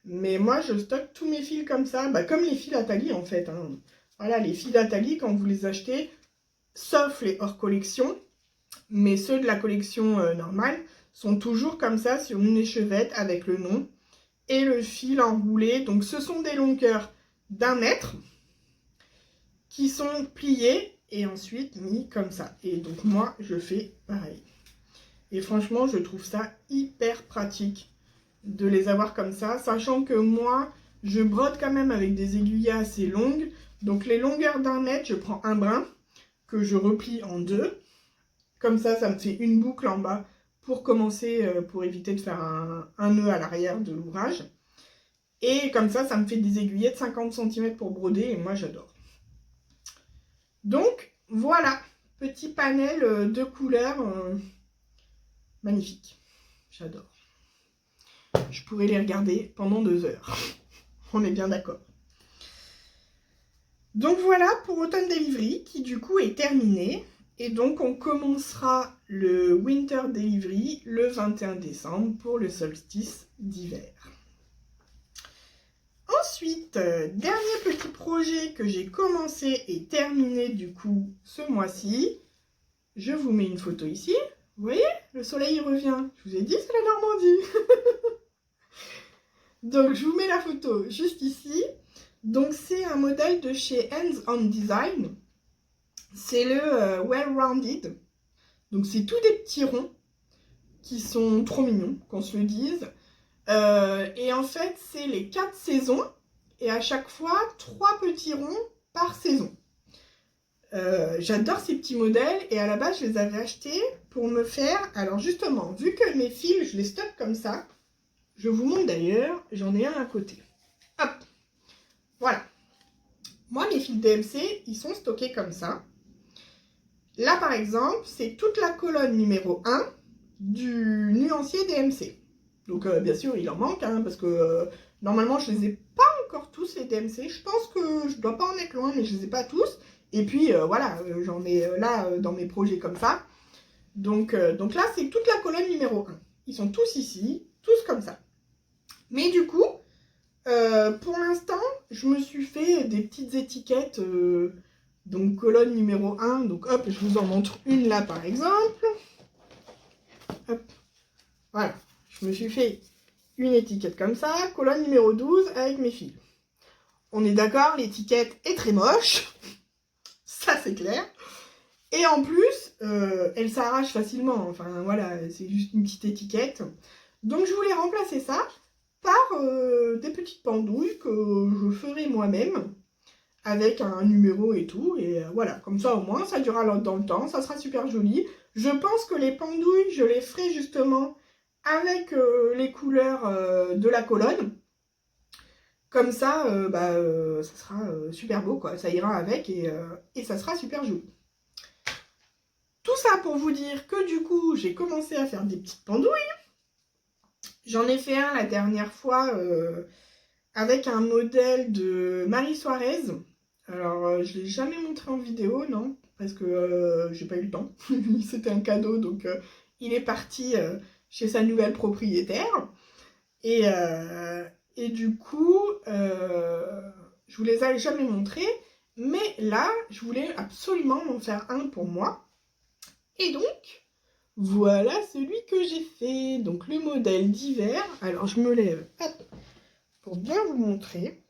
Mais moi, je stocke tous mes fils comme ça, bah, comme les fils Atali, en fait. Hein. Voilà, les fils Atali, quand vous les achetez, sauf les hors collection, mais ceux de la collection normale, sont toujours comme ça sur une échevette avec le nom et le fil enroulé. Donc ce sont des longueurs d'1 mètre qui sont pliées et ensuite mis comme ça. Et donc moi je fais pareil. Et franchement je trouve ça hyper pratique de les avoir comme ça, sachant que moi je brode quand même avec des aiguilles assez longues. Donc les longueurs d'1 mètre, je prends un brin que je replie en deux. Comme ça me fait une boucle en bas pour commencer, pour éviter de faire un nœud à l'arrière de l'ouvrage. Et comme ça me fait des aiguillettes de 50 cm pour broder, et moi j'adore. Donc voilà, petit panel de couleurs magnifique. J'adore. Je pourrais les regarder pendant 2 heures. On est bien d'accord. Donc voilà pour Autumn Delivery qui du coup est terminé. Et donc on commencera le Winter Delivery le 21 décembre pour le solstice d'hiver. Ensuite, dernier petit projet que j'ai commencé et terminé du coup ce mois-ci. Je vous mets une photo ici. Vous voyez, le soleil revient. Je vous ai dit, c'est la Normandie. Donc je vous mets la photo juste ici. Donc c'est un modèle de chez Hands On Design. C'est le Well Rounded. Donc c'est tous des petits ronds qui sont trop mignons, qu'on se le dise. Et en fait, c'est les 4 saisons. Et à chaque fois, 3 petits ronds par saison. J'adore ces petits modèles. Et à la base, je les avais achetés pour me faire... Alors justement, vu que mes fils, je les stocke comme ça. Je vous montre d'ailleurs, j'en ai un à côté. Hop, voilà. Moi, mes fils DMC, ils sont stockés comme ça. Là, par exemple, c'est toute la colonne numéro 1 du nuancier DMC. Donc, bien sûr, il en manque, hein, parce que normalement, je les ai pas encore tous, les DMC. Je pense que je dois pas en être loin, mais je les ai pas tous. Et puis, voilà, j'en ai là dans mes projets comme ça. Donc là, c'est toute la colonne numéro 1. Ils sont tous ici, tous comme ça. Mais du coup, pour l'instant, je me suis fait des petites étiquettes, donc colonne numéro 1, donc hop, je vous en montre une là par exemple. Hop, voilà, je me suis fait une étiquette comme ça, colonne numéro 12 avec mes fils. On est d'accord, l'étiquette est très moche. Ça, c'est clair. Et en plus, elle s'arrache facilement. Enfin, voilà, c'est juste une petite étiquette. Donc, je voulais remplacer ça par des petites pendouilles que je ferai moi-même avec un numéro et tout. Et voilà, comme ça, au moins, ça durera dans le temps. Ça sera super joli. Je pense que les pendouilles, je les ferai justement avec les couleurs de la colonne. Comme ça, ça sera super beau, quoi. Ça ira avec et ça sera super joli. Tout ça pour vous dire que du coup, j'ai commencé à faire des petites pendouilles. J'en ai fait un la dernière fois avec un modèle de Marie Suarez. Alors, je ne l'ai jamais montré en vidéo, non, parce que j'ai pas eu le temps. C'était un cadeau, donc il est parti chez sa nouvelle propriétaire. Et du coup, je vous les ai jamais montrés. Mais là, je voulais absolument en faire un pour moi. Et donc, voilà celui que j'ai fait. Donc, le modèle d'hiver. Alors, je me lève hop, pour bien vous montrer.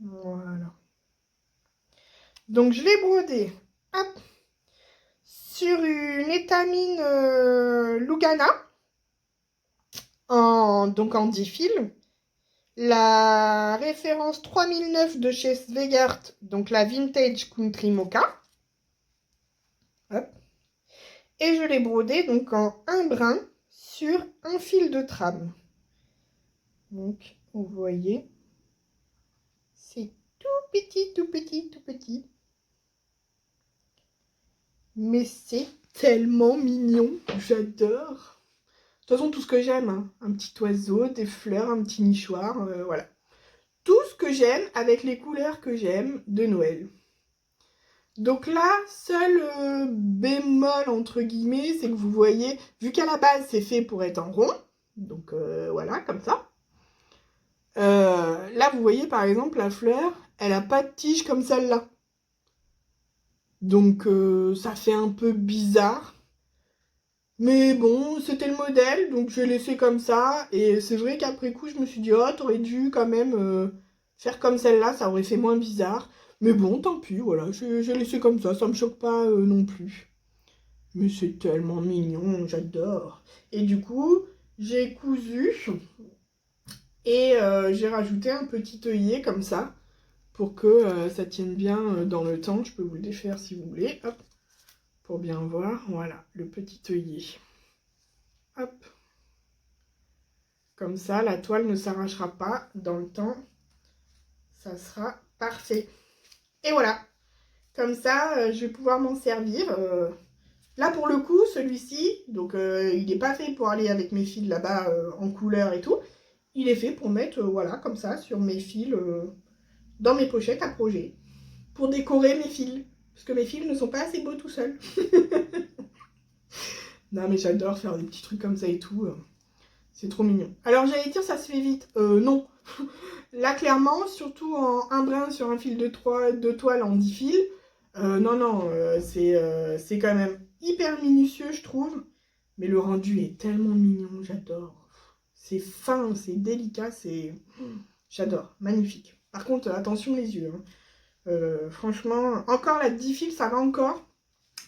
Voilà. Donc, je l'ai brodé hop, sur une étamine Lugana. Donc, en 10 fils. La référence 3009 de chez Svegart, donc la Vintage Country Mocha. Hop. Et je l'ai brodé donc en un brin sur un fil de trame. Donc, vous voyez, c'est tout petit, tout petit, tout petit. Mais c'est tellement mignon, j'adore. De toute façon, tout ce que j'aime, hein. Un petit oiseau, des fleurs, un petit nichoir, voilà. Tout ce que j'aime avec les couleurs que j'aime de Noël. Donc là, seul bémol entre guillemets, c'est que vous voyez, vu qu'à la base c'est fait pour être en rond, donc voilà, comme ça. Là, vous voyez par exemple la fleur, elle n'a pas de tige comme celle-là. Donc ça fait un peu bizarre. Mais bon, c'était le modèle, donc je l'ai laissé comme ça. Et c'est vrai qu'après coup, je me suis dit, oh, t'aurais dû quand même faire comme celle-là, ça aurait fait moins bizarre. Mais bon, tant pis, voilà, j'ai laissé comme ça me choque pas non plus. Mais c'est tellement mignon, j'adore. Et du coup, j'ai cousu et j'ai rajouté un petit œillet comme ça pour que ça tienne bien dans le temps. Je peux vous le défaire si vous voulez, hop, pour bien voir. Voilà, le petit œillet. Hop. Comme ça, la toile ne s'arrachera pas dans le temps. Ça sera parfait. Et voilà. Comme ça, je vais pouvoir m'en servir. Là, pour le coup, celui-ci, donc il n'est pas fait pour aller avec mes fils là-bas en couleur et tout. Il est fait pour mettre, voilà, comme ça, sur mes fils, dans mes pochettes à projet. Pour décorer mes fils. Parce que mes fils ne sont pas assez beaux tout seuls. Non, mais j'adore faire des petits trucs comme ça et tout. C'est trop mignon. Alors, j'allais dire, ça se fait vite. Non. Là, clairement, surtout en un brin sur un fil de toile en 10 fils. Non, c'est quand même hyper minutieux, je trouve. Mais le rendu est tellement mignon, j'adore. C'est fin, c'est délicat, j'adore, magnifique. Par contre, attention les yeux. Hein. Franchement, encore la 10 fils, ça va encore.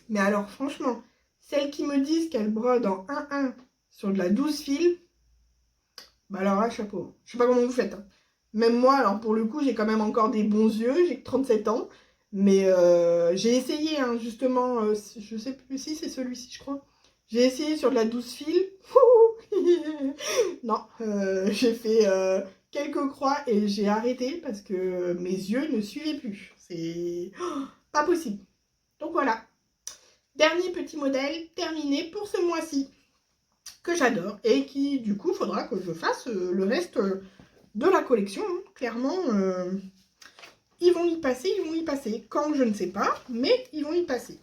Mais alors, franchement, celles qui me disent qu'elles brodent en 1-1 sur de la 12 fils, bah alors là, chapeau. Je sais pas comment vous faites. Hein. Même moi, alors pour le coup, j'ai quand même encore des bons yeux, j'ai que 37 ans. Mais j'ai essayé, hein, justement, je sais plus si c'est celui-ci, je crois. J'ai essayé sur de la 12 fils. Non, j'ai fait quelques croix et j'ai arrêté parce que mes yeux ne suivaient plus. C'est pas possible. Donc voilà. Dernier petit modèle terminé pour ce mois-ci. Que j'adore et qui, du coup, faudra que je fasse le reste de la collection. Hein. Clairement, ils vont y passer, ils vont y passer. Quand, je ne sais pas, mais ils vont y passer.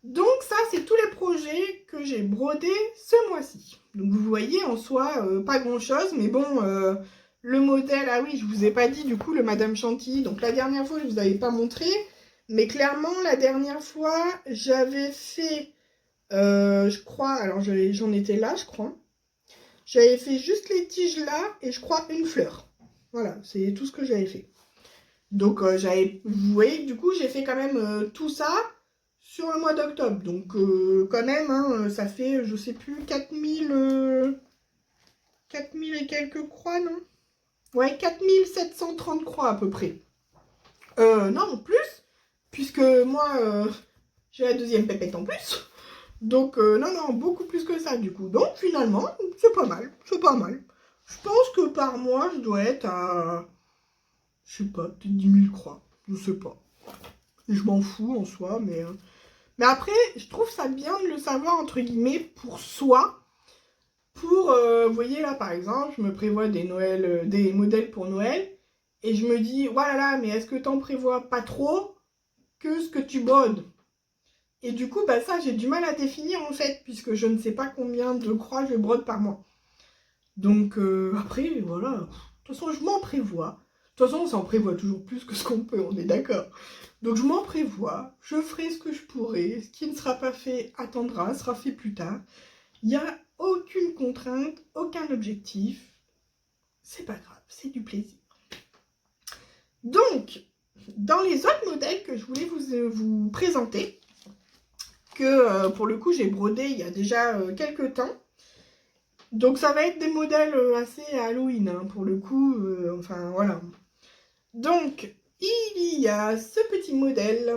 Donc ça, c'est tous les projets que j'ai brodés ce mois-ci. Donc vous voyez, en soi, pas grand-chose, mais bon, le modèle, ah oui, je vous ai pas dit, du coup, le Madame Chantilly. Donc la dernière fois, je vous avais pas montré, mais clairement, la dernière fois, j'avais fait, je crois, alors j'en étais là, je crois. J'avais fait juste les tiges là et je crois une fleur. Voilà, c'est tout ce que j'avais fait. Donc vous voyez, du coup, j'ai fait quand même tout ça sur le mois d'octobre. Donc quand même, hein, ça fait, je sais plus, 4000 et quelques croix, non? Ouais, 4730 croix à peu près. Non, plus, puisque moi, j'ai la deuxième pépette en plus. Donc, non, beaucoup plus que ça, du coup. Donc, finalement, c'est pas mal, c'est pas mal. Je pense que par mois, je dois être à, je sais pas, peut-être 10 000 croix. Je sais pas. Et je m'en fous en soi, mais après, je trouve ça bien de le savoir, entre guillemets, pour soi. Pour, vous voyez là, par exemple, je me prévois des des modèles pour Noël. Et je me dis, voilà, mais est-ce que t'en prévois pas trop que ce que tu brodes? Et du coup, bah ça, j'ai du mal à définir en fait, puisque je ne sais pas combien de croix je brode par mois. Donc après, voilà, de toute façon, je m'en prévois. De toute façon, on s'en prévoit toujours plus que ce qu'on peut, on est d'accord. Donc je m'en prévois, je ferai ce que je pourrai, ce qui ne sera pas fait attendra, sera fait plus tard. Il n'y a aucune contrainte, aucun objectif. C'est pas grave, c'est du plaisir. Donc, dans les autres modèles que je voulais vous présenter, que pour le coup j'ai brodé il y a déjà quelques temps. Donc ça va être des modèles assez Halloween, hein, pour le coup, enfin voilà. Donc, il y a ce petit modèle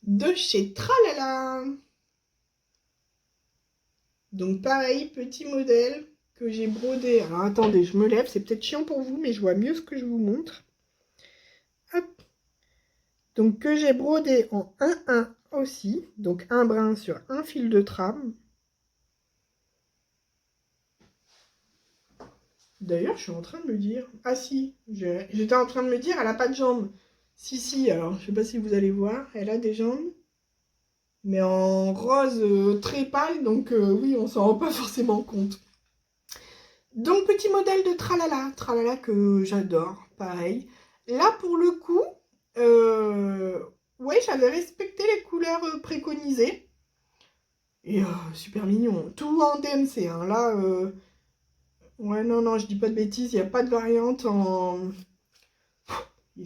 de chez Tralala. Donc pareil, petit modèle que j'ai brodé. Alors attendez, je me lève, c'est peut-être chiant pour vous, mais je vois mieux ce que je vous montre. Hop. Donc que j'ai brodé en 1-1 aussi, donc un brin sur un fil de trame. D'ailleurs, je suis en train de me dire... Ah si, j'étais en train de me dire, elle n'a pas de jambes. Si, alors, je sais pas si vous allez voir, elle a des jambes, mais en rose très pâle, donc oui, on s'en rend pas forcément compte. Donc, petit modèle de Tralala, Tralala que j'adore, pareil. Là, pour le coup, ouais, j'avais respecté les couleurs préconisées. Et super mignon. Tout en DMC, hein. Là, ouais, non, je dis pas de bêtises, il n'y a pas de variante en... Il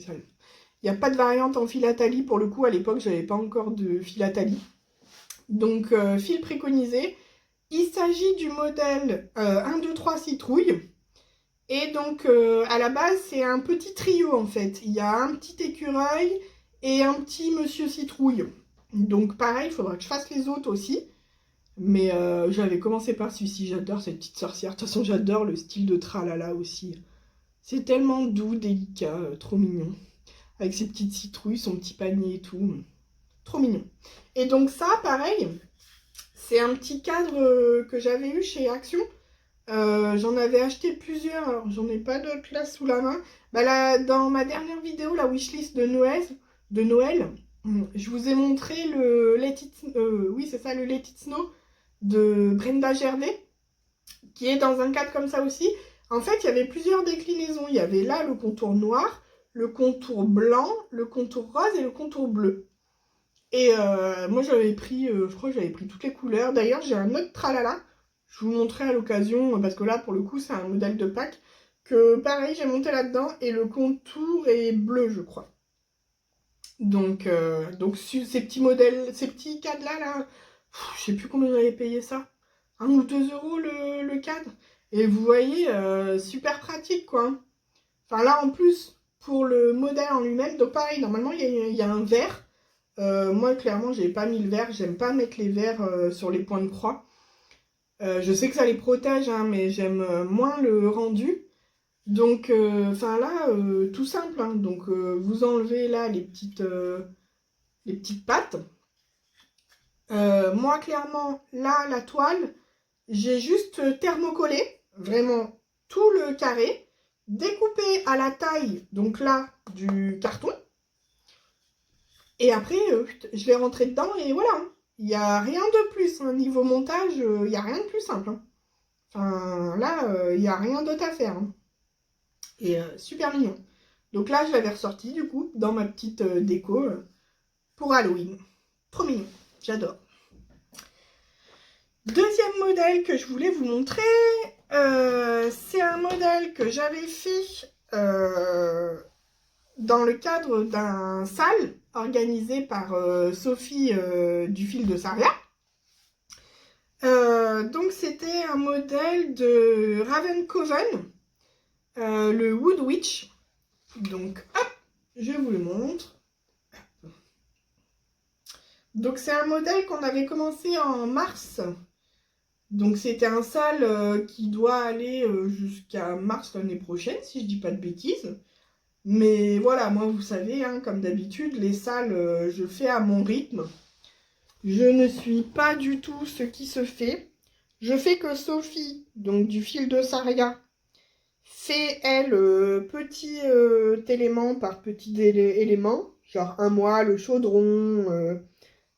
n'y a pas de variante en philathalie. Pour le coup, à l'époque, j'avais pas encore de philathalie. Donc, fil préconisé. Il s'agit du modèle 1, 2, 3 citrouille. Et donc, à la base, c'est un petit trio, en fait. Il y a un petit écureuil et un petit monsieur citrouille. Donc, pareil, il faudra que je fasse les autres aussi. Mais j'avais commencé par celui-ci. J'adore cette petite sorcière. De toute façon, j'adore le style de Tralala aussi. C'est tellement doux, délicat, trop mignon. Avec ses petites citrouilles, son petit panier et tout. Trop mignon. Et donc ça, pareil, c'est un petit cadre que j'avais eu chez Action. J'en avais acheté plusieurs, alors j'en ai pas d'autres là sous la main. Bah là, dans ma dernière vidéo, la wishlist de Noël, je vous ai montré le Let It, oui c'est ça, le Let It Snow de Brenda Gervais, qui est dans un cadre comme ça aussi. En fait, il y avait plusieurs déclinaisons. Il y avait là le contour noir, le contour blanc, le contour rose et le contour bleu. Et moi j'avais pris, je crois que j'avais pris toutes les couleurs. D'ailleurs j'ai un autre tralala, je vous montrerai à l'occasion, parce que là pour le coup c'est un modèle de pack, que pareil j'ai monté là-dedans et le contour est bleu je crois. Donc ces petits modèles, ces petits cadres là, je sais plus combien j'avais payé ça. 1 ou 2 € le cadre. Et vous voyez, super pratique quoi. Enfin là en plus, pour le modèle en lui-même, donc pareil, normalement il y a un vert. Moi clairement j'ai pas mis le vert, j'aime pas mettre les verts sur les points de croix. Je sais que ça les protège, hein, mais j'aime moins le rendu. Donc, enfin là, tout simple, hein. Donc vous enlevez là les petites pattes. Moi clairement, là, la toile, j'ai juste thermocollé, vraiment tout le carré, découpé à la taille, donc là, du carton. Et après, je vais rentrer dedans et voilà. Il n'y a rien de plus. Hein. Niveau montage, il n'y a rien de plus simple. Hein. Enfin, là, il n'y a rien d'autre à faire. Hein. Et super mignon. Donc là, je l'avais ressorti, du coup, dans ma petite déco pour Halloween. Trop mignon. J'adore. Deuxième modèle que je voulais vous montrer, c'est un modèle que j'avais fait dans le cadre d'un sale organisé par Sophie du fil de Saria. Donc c'était un modèle de Ravencoven, le Wood Witch. Donc hop, je vous le montre. Donc c'est un modèle qu'on avait commencé en mars. Donc c'était un sale qui doit aller jusqu'à mars l'année prochaine, si je dis pas de bêtises. Mais voilà, moi vous savez, hein, comme d'habitude, les sales, je fais à mon rythme. Je ne suis pas du tout ce qui se fait. Je fais que Sophie, donc du fil de Saria, fait elle petit élément par petit élément. Genre un mois le chaudron,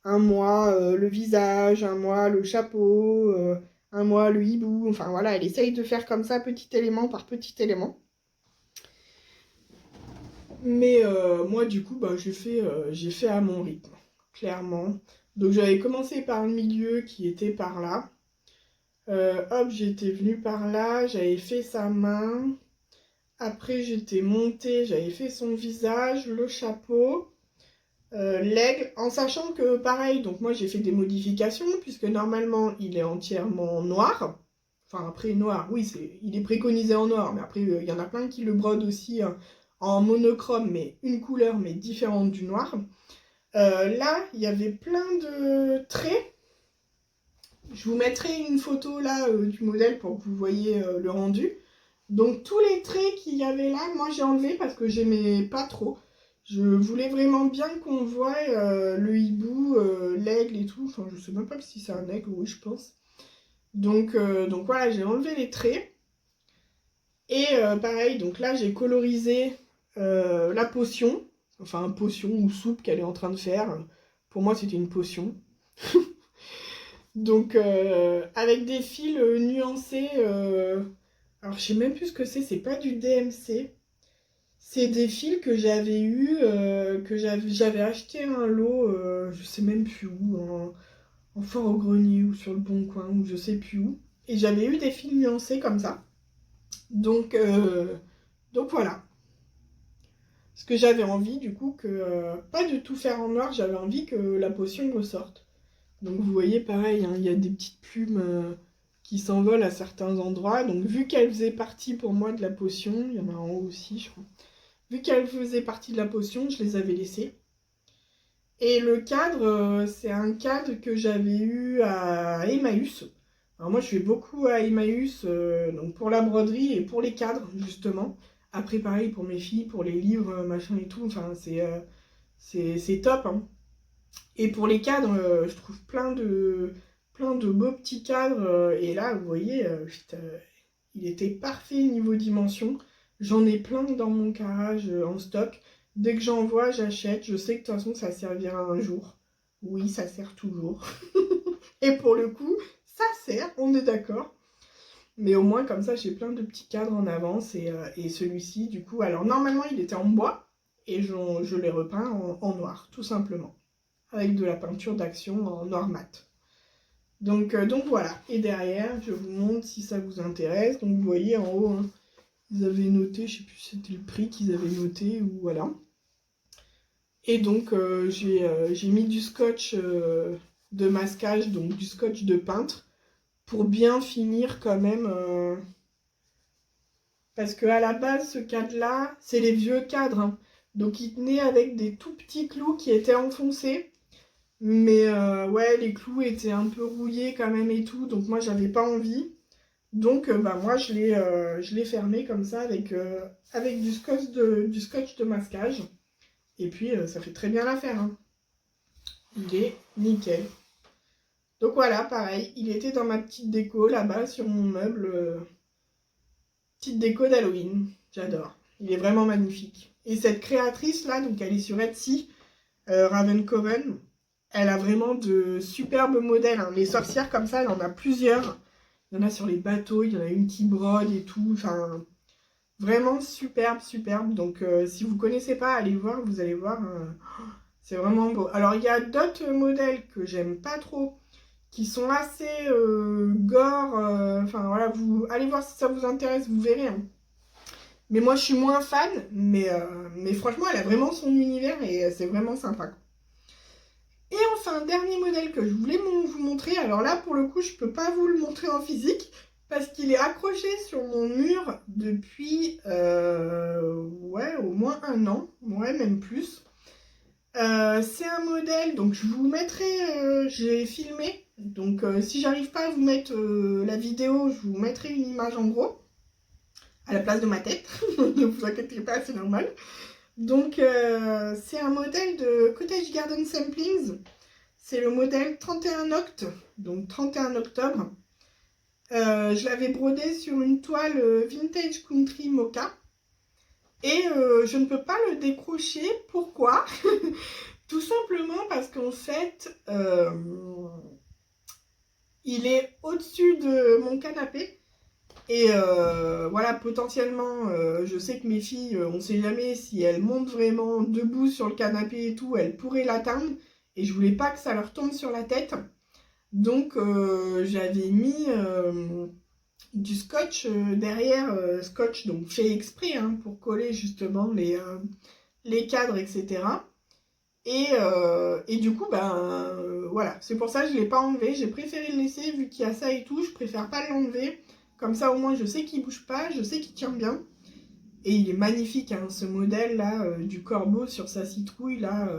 un mois le visage, un mois le chapeau, un mois le hibou. Enfin voilà, elle essaye de faire comme ça petit élément par petit élément. Mais moi du coup, bah, j'ai fait à mon rythme, clairement. Donc j'avais commencé par le milieu qui était par là. Hop, j'étais venue par là, j'avais fait sa main. Après j'étais montée, j'avais fait son visage, le chapeau. L'aigle, en sachant que pareil, donc moi j'ai fait des modifications puisque normalement il est entièrement noir. Enfin après noir, oui, il est préconisé en noir, mais après il y en a plein qui le brodent aussi en monochrome, mais une couleur mais différente du noir. Là, il y avait plein de traits. Je vous mettrai une photo là du modèle pour que vous voyez le rendu. Donc tous les traits qu'il y avait là, moi j'ai enlevé parce que j'aimais pas trop. Je voulais vraiment bien qu'on voie le hibou, l'aigle et tout. Enfin, je sais même pas si c'est un aigle, oui, je pense. Donc voilà, j'ai enlevé les traits. Et pareil, donc là, j'ai colorisé la potion. Enfin, potion ou soupe qu'elle est en train de faire. Pour moi, c'était une potion. Donc, avec des fils nuancés. Alors, je sais même plus ce que c'est pas du DMC. C'est des fils que j'avais eu, que j'avais acheté un lot, je sais même plus où, en fort au grenier ou sur le bon coin, ou je sais plus où. Et j'avais eu des fils nuancés comme ça. Donc voilà. Parce que j'avais envie du coup que, pas de tout faire en noir, j'avais envie que la potion ressorte. Donc vous voyez pareil, hein, il y a des petites plumes qui s'envolent à certains endroits. Donc vu qu'elle faisait partie pour moi de la potion, il y en a en haut aussi je crois. Vu qu'elle faisait partie de la potion, je les avais laissées. Et le cadre, c'est un cadre que j'avais eu à Emmaüs. Alors moi, je fais beaucoup à Emmaüs, donc pour la broderie et pour les cadres, justement. Après, pareil, pour mes filles, pour les livres, machin et tout. Enfin, c'est top, hein. Et pour les cadres, je trouve plein de beaux petits cadres. Et là, vous voyez, il était parfait niveau dimension. J'en ai plein dans mon garage en stock. Dès que j'en vois, j'achète. Je sais que de toute façon, ça servira un jour. Oui, ça sert toujours. Et pour le coup, ça sert, on est d'accord. Mais au moins, comme ça, j'ai plein de petits cadres en avance. Et celui-ci, du coup, alors normalement, il était en bois. Et je l'ai repeint en noir, tout simplement. Avec de la peinture d'action en noir mat. Donc voilà. Et derrière, je vous montre si ça vous intéresse. Donc vous voyez en haut, hein, ils avaient noté, je sais plus si c'était le prix qu'ils avaient noté ou voilà. Et donc j'ai mis du scotch de masquage, donc du scotch de peintre, pour bien finir quand même. Parce qu'à la base, ce cadre-là, c'est les vieux cadres. Hein. Donc il tenait avec des tout petits clous qui étaient enfoncés. Mais ouais, les clous étaient un peu rouillés quand même et tout. Donc moi, j'avais pas envie. Donc bah, moi, je l'ai fermé comme ça avec du scotch de masquage. Et puis, ça fait très bien l'affaire. Hein. Il est nickel. Donc voilà, pareil, il était dans ma petite déco là-bas sur mon meuble. Petite déco d'Halloween. J'adore. Il est vraiment magnifique. Et cette créatrice-là, donc elle est sur Etsy, Ravencoven, elle a vraiment de superbes modèles. Hein. Les sorcières comme ça, elle en a plusieurs. Il y en a sur les bateaux, il y en a une qui brode et tout. Enfin, vraiment superbe, superbe. Donc, si vous ne connaissez pas, allez voir, vous allez voir. C'est vraiment beau. Alors, il y a d'autres modèles que j'aime pas trop, qui sont assez gore. Enfin voilà, vous allez voir si ça vous intéresse, vous verrez. Hein. Mais moi, je suis moins fan, mais franchement, elle a vraiment son univers et c'est vraiment sympa. Et enfin, dernier modèle que je voulais vous montrer. Alors là, pour le coup, je peux pas vous le montrer en physique parce qu'il est accroché sur mon mur depuis, ouais, au moins 1 an, ouais, même plus. C'est un modèle, donc je vous mettrai, j'ai filmé, donc si j'arrive pas à vous mettre la vidéo, je vous mettrai une image en gros, à la place de ma tête, ne vous inquiétez pas, c'est normal. Donc c'est un modèle de Cottage Garden Samplings, c'est le modèle 31 oct, donc 31 octobre. Je l'avais brodé sur une toile Vintage Country Mocha. Et je ne peux pas le décrocher. Pourquoi? Tout simplement parce qu'en fait, il est au-dessus de mon canapé. Et voilà, potentiellement, je sais que mes filles, on ne sait jamais si elles montent vraiment debout sur le canapé et tout, elles pourraient l'atteindre. Et je voulais pas que ça leur tombe sur la tête. Donc j'avais mis du scotch derrière, scotch donc fait exprès hein, pour coller justement les cadres, etc. Et du coup, voilà, c'est pour ça que je ne l'ai pas enlevé. J'ai préféré le laisser, vu qu'il y a ça et tout, je préfère pas l'enlever. Comme ça, au moins, je sais qu'il ne bouge pas, je sais qu'il tient bien. Et il est magnifique, hein, ce modèle-là, du corbeau sur sa citrouille, là.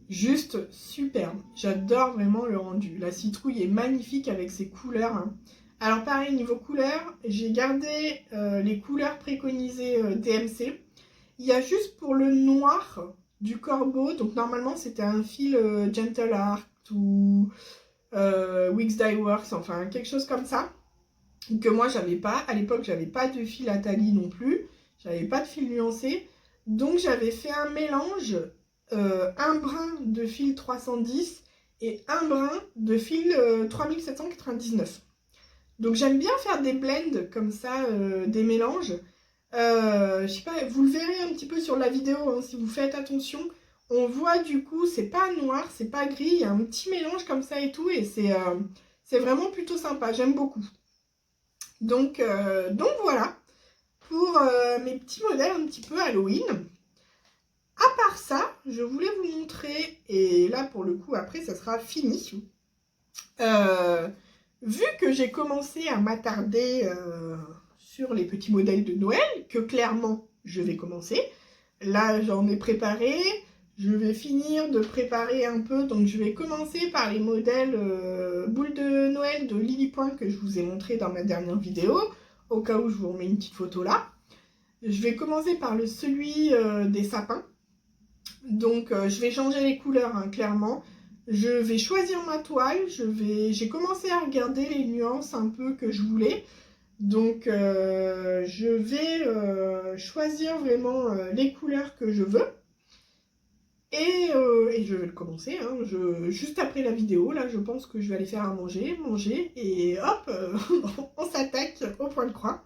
Juste superbe. J'adore vraiment le rendu. La citrouille est magnifique avec ses couleurs. Hein. Alors pareil, niveau couleurs, j'ai gardé les couleurs préconisées DMC. Il y a juste pour le noir du corbeau, donc normalement c'était un fil Gentle Art ou Wix Dye Works, enfin quelque chose comme ça, que moi j'avais pas. À l'époque, j'avais pas de fil Atali non plus, j'avais pas de fil nuancé. Donc j'avais fait un mélange, un brin de fil 310 et un brin de fil 3799. Donc j'aime bien faire des blends comme ça, des mélanges. Je sais pas, vous le verrez un petit peu sur la vidéo, hein, si vous faites attention. On voit du coup, c'est pas noir, c'est pas gris, il y a un petit mélange comme ça et tout, et c'est vraiment plutôt sympa, j'aime beaucoup. Donc voilà, pour mes petits modèles un petit peu Halloween. À part ça, je voulais vous montrer, et là pour le coup après ça sera fini. Vu que j'ai commencé à m'attarder sur les petits modèles de Noël, que clairement je vais commencer, là j'en ai préparé, je vais finir de préparer un peu, donc je vais commencer par les modèles boules de Noël de Lily Point que je vous ai montré dans ma dernière vidéo, au cas où je vous remets une petite photo là. Je vais commencer par celui des sapins, donc je vais changer les couleurs hein, clairement. Je vais choisir ma toile, j'ai commencé à regarder les nuances un peu que je voulais. Donc je vais choisir vraiment les couleurs que je veux. Et je vais le commencer, hein, juste après la vidéo, là je pense que je vais aller faire à manger, et hop, on s'attaque au point de croix.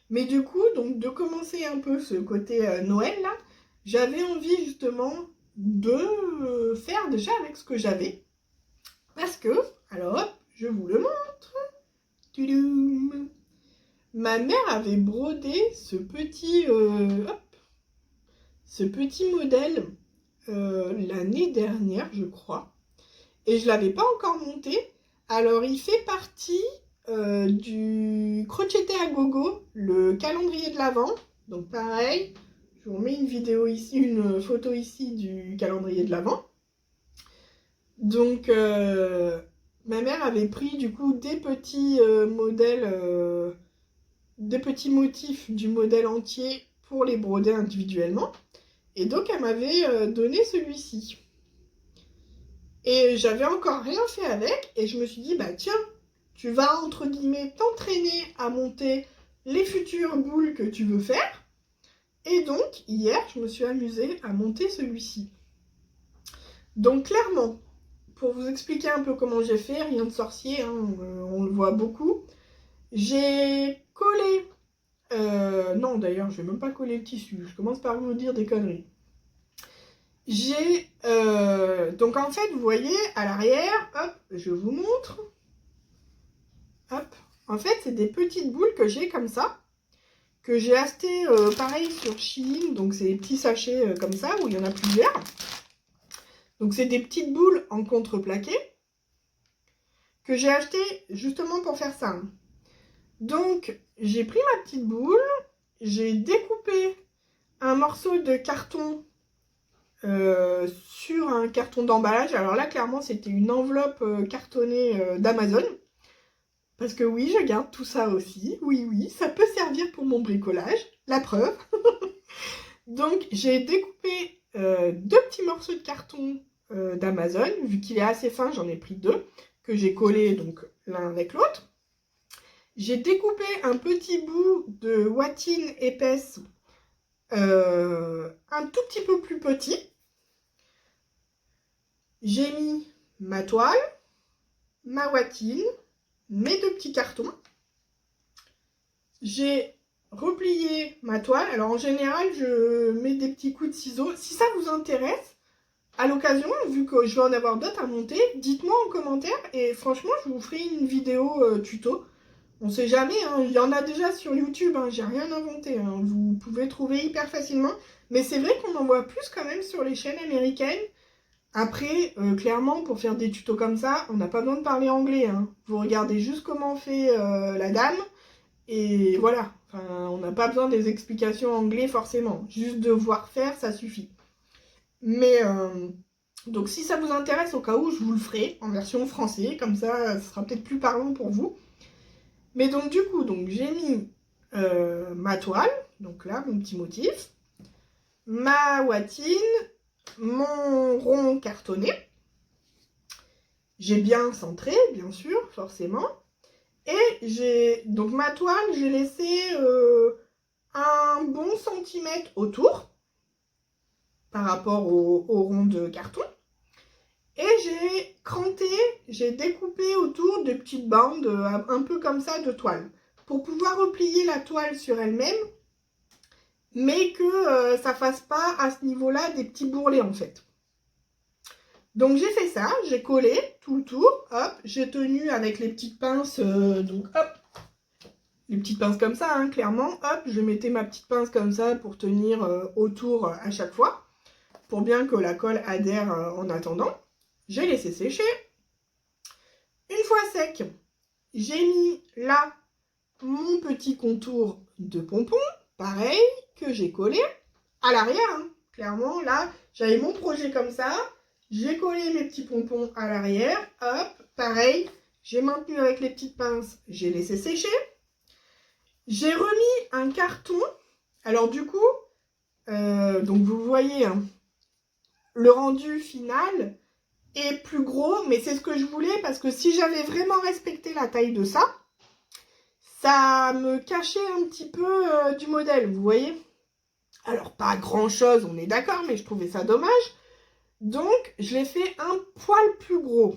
Mais du coup, donc de commencer un peu ce côté Noël là, j'avais envie justement de faire déjà avec ce que j'avais. Parce que, alors hop, je vous le montre. Toudoum. Ma mère avait brodé ce petit modèle l'année dernière, je crois. Et je ne l'avais pas encore monté. Alors, il fait partie du Crocheté à gogo, le calendrier de l'Avent. Donc, pareil, je vous remets une vidéo ici, une photo ici du calendrier de l'Avent. Donc, ma mère avait pris du coup des petits modèles, des petits motifs du modèle entier pour les broder individuellement. Et donc, elle m'avait donné celui-ci. Et j'avais encore rien fait avec, et je me suis dit, bah tiens, tu vas entre guillemets t'entraîner à monter les futures boules que tu veux faire. Et donc, hier, je me suis amusée à monter celui-ci. Donc, clairement, pour vous expliquer un peu comment j'ai fait, rien de sorcier, hein, on le voit beaucoup. J'ai collé, non d'ailleurs, je vais même pas coller le tissu, je commence par vous dire des conneries. j'ai... donc en fait, vous voyez, à l'arrière, hop, je vous montre. Hop. En fait, c'est des petites boules que j'ai comme ça, que j'ai acheté pareil sur Shein. Donc c'est des petits sachets comme ça, où il y en a plusieurs. Donc c'est des petites boules en contreplaqué, que j'ai acheté justement pour faire ça. Donc j'ai pris ma petite boule, j'ai découpé un morceau de carton sur un carton d'emballage. Alors là, clairement, c'était une enveloppe cartonnée d'Amazon. Parce que oui, je garde tout ça aussi. Oui, oui, ça peut servir pour mon bricolage. La preuve. Donc, j'ai découpé deux petits morceaux de carton d'Amazon. Vu qu'il est assez fin, j'en ai pris deux. Que j'ai collés donc l'un avec l'autre. J'ai découpé un petit bout de watine épaisse. Un tout petit peu plus petit. J'ai mis ma toile, ma watine, mes deux petits cartons. J'ai replié ma toile. Alors en général, je mets des petits coups de ciseaux. Si ça vous intéresse, à l'occasion, vu que je vais en avoir d'autres à monter, dites-moi en commentaire et franchement, je vous ferai une vidéo tuto. On sait jamais, hein, il y en a déjà sur YouTube, hein, j'ai rien inventé. Hein, vous pouvez trouver hyper facilement. Mais c'est vrai qu'on en voit plus quand même sur les chaînes américaines. Après, clairement, pour faire des tutos comme ça, on n'a pas besoin de parler anglais. Hein. Vous regardez juste comment fait la dame, et voilà. Enfin, on n'a pas besoin des explications anglais forcément. Juste de voir faire, ça suffit. Mais, donc si ça vous intéresse, au cas où, je vous le ferai en version français. Comme ça, ce sera peut-être plus parlant pour vous. Mais donc, du coup, j'ai mis ma toile. Donc là, mon petit motif. Ma watine. Mon rond cartonné. J'ai bien centré, bien sûr, forcément. Et j'ai donc ma toile, j'ai laissé un bon centimètre autour par rapport au rond de carton. Et j'ai cranté, j'ai découpé autour de petites bandes un peu comme ça de toile pour pouvoir replier la toile sur elle-même, mais que ça fasse pas à ce niveau-là des petits bourrelets en fait. Donc j'ai fait ça, j'ai collé tout le tour, hop, j'ai tenu avec les petites pinces, donc hop, les petites pinces comme ça, hein, clairement, hop, je mettais ma petite pince comme ça pour tenir autour à chaque fois, pour bien que la colle adhère en attendant. J'ai laissé sécher. Une fois sec, j'ai mis là mon petit contour de pompon, pareil, que j'ai collé à l'arrière, hein. Clairement, là, j'avais mon projet comme ça. J'ai collé mes petits pompons à l'arrière, hop, pareil, j'ai maintenu avec les petites pinces, j'ai laissé sécher. J'ai remis un carton, alors du coup, donc vous voyez, hein, le rendu final est plus gros, mais c'est ce que je voulais parce que si j'avais vraiment respecté la taille de ça, ça me cachait un petit peu du modèle, vous voyez. Alors pas grand chose, on est d'accord, mais je trouvais ça dommage. Donc, je l'ai fait un poil plus gros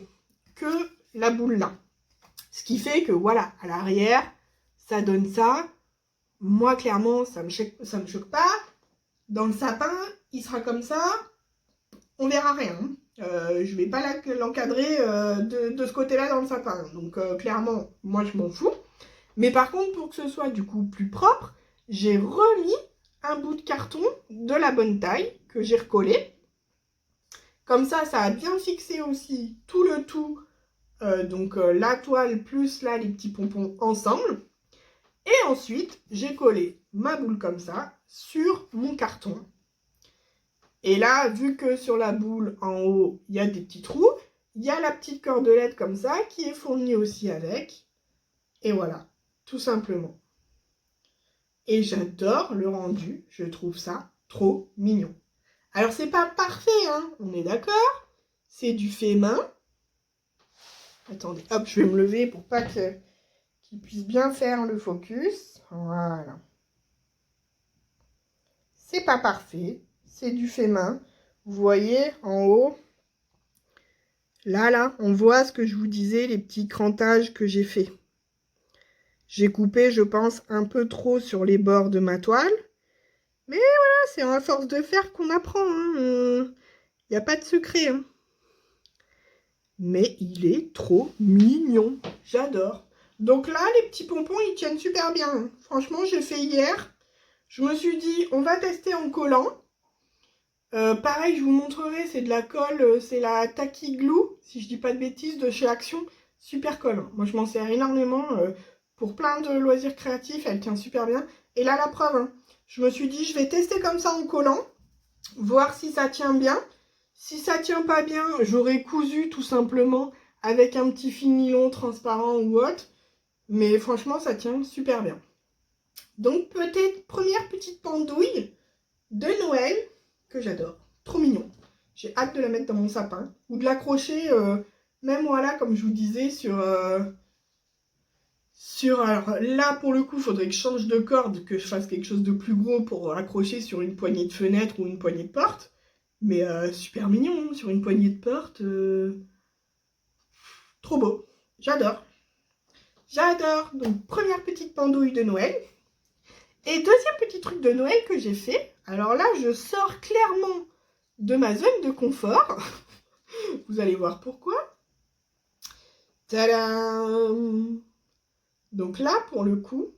que la boule là. Ce qui fait que, voilà, à l'arrière, ça donne ça. Moi, clairement, ça me choque pas. Dans le sapin, il sera comme ça. On verra rien. Je vais pas l'encadrer de ce côté-là dans le sapin. Donc, clairement, moi, je m'en fous. Mais par contre, pour que ce soit du coup plus propre, j'ai remis un bout de carton de la bonne taille que j'ai recollé. Comme ça, ça a bien fixé aussi tout le tout, donc la toile plus là les petits pompons ensemble. Et ensuite, j'ai collé ma boule comme ça sur mon carton. Et là, vu que sur la boule en haut, il y a des petits trous, il y a la petite cordelette comme ça qui est fournie aussi avec. Et voilà, tout simplement. Et j'adore le rendu, je trouve ça trop mignon. Alors, c'est pas parfait, hein, on est d'accord. C'est du fait main. Attendez, hop, je vais me lever pour pas qu'il puisse bien faire le focus. Voilà. C'est pas parfait, c'est du fait main. Vous voyez, en haut, là, on voit ce que je vous disais, les petits crantages que j'ai fait. J'ai coupé, je pense, un peu trop sur les bords de ma toile. Mais voilà, c'est à force de faire qu'on apprend, hein. Il n'y a pas de secret, hein. Mais il est trop mignon. J'adore. Donc là, les petits pompons, ils tiennent super bien, hein. Franchement, j'ai fait hier. Je me suis dit, on va tester en collant. Pareil, je vous montrerai, c'est de la colle, c'est la Tacky Glue, si je dis pas de bêtises, de chez Action. Super colle, hein. Moi, je m'en sers énormément pour plein de loisirs créatifs. Elle tient super bien. Et là, la preuve, hein. Je me suis dit, je vais tester comme ça en collant, voir si ça tient bien. Si ça tient pas bien, j'aurais cousu tout simplement avec un petit fil nylon transparent ou autre. Mais franchement, ça tient super bien. Donc, peut-être première petite pendouille de Noël que j'adore. Trop mignon. J'ai hâte de la mettre dans mon sapin. Ou de l'accrocher, même voilà, comme je vous disais, alors là, pour le coup, il faudrait que je change de corde, que je fasse quelque chose de plus gros pour accrocher sur une poignée de fenêtre ou une poignée de porte. Mais super mignon, hein, sur une poignée de porte. Trop beau. J'adore. J'adore. Donc, première petite pendouille de Noël. Et deuxième petit truc de Noël que j'ai fait. Alors là, je sors clairement de ma zone de confort. Vous allez voir pourquoi. Tadam! Donc là, pour le coup,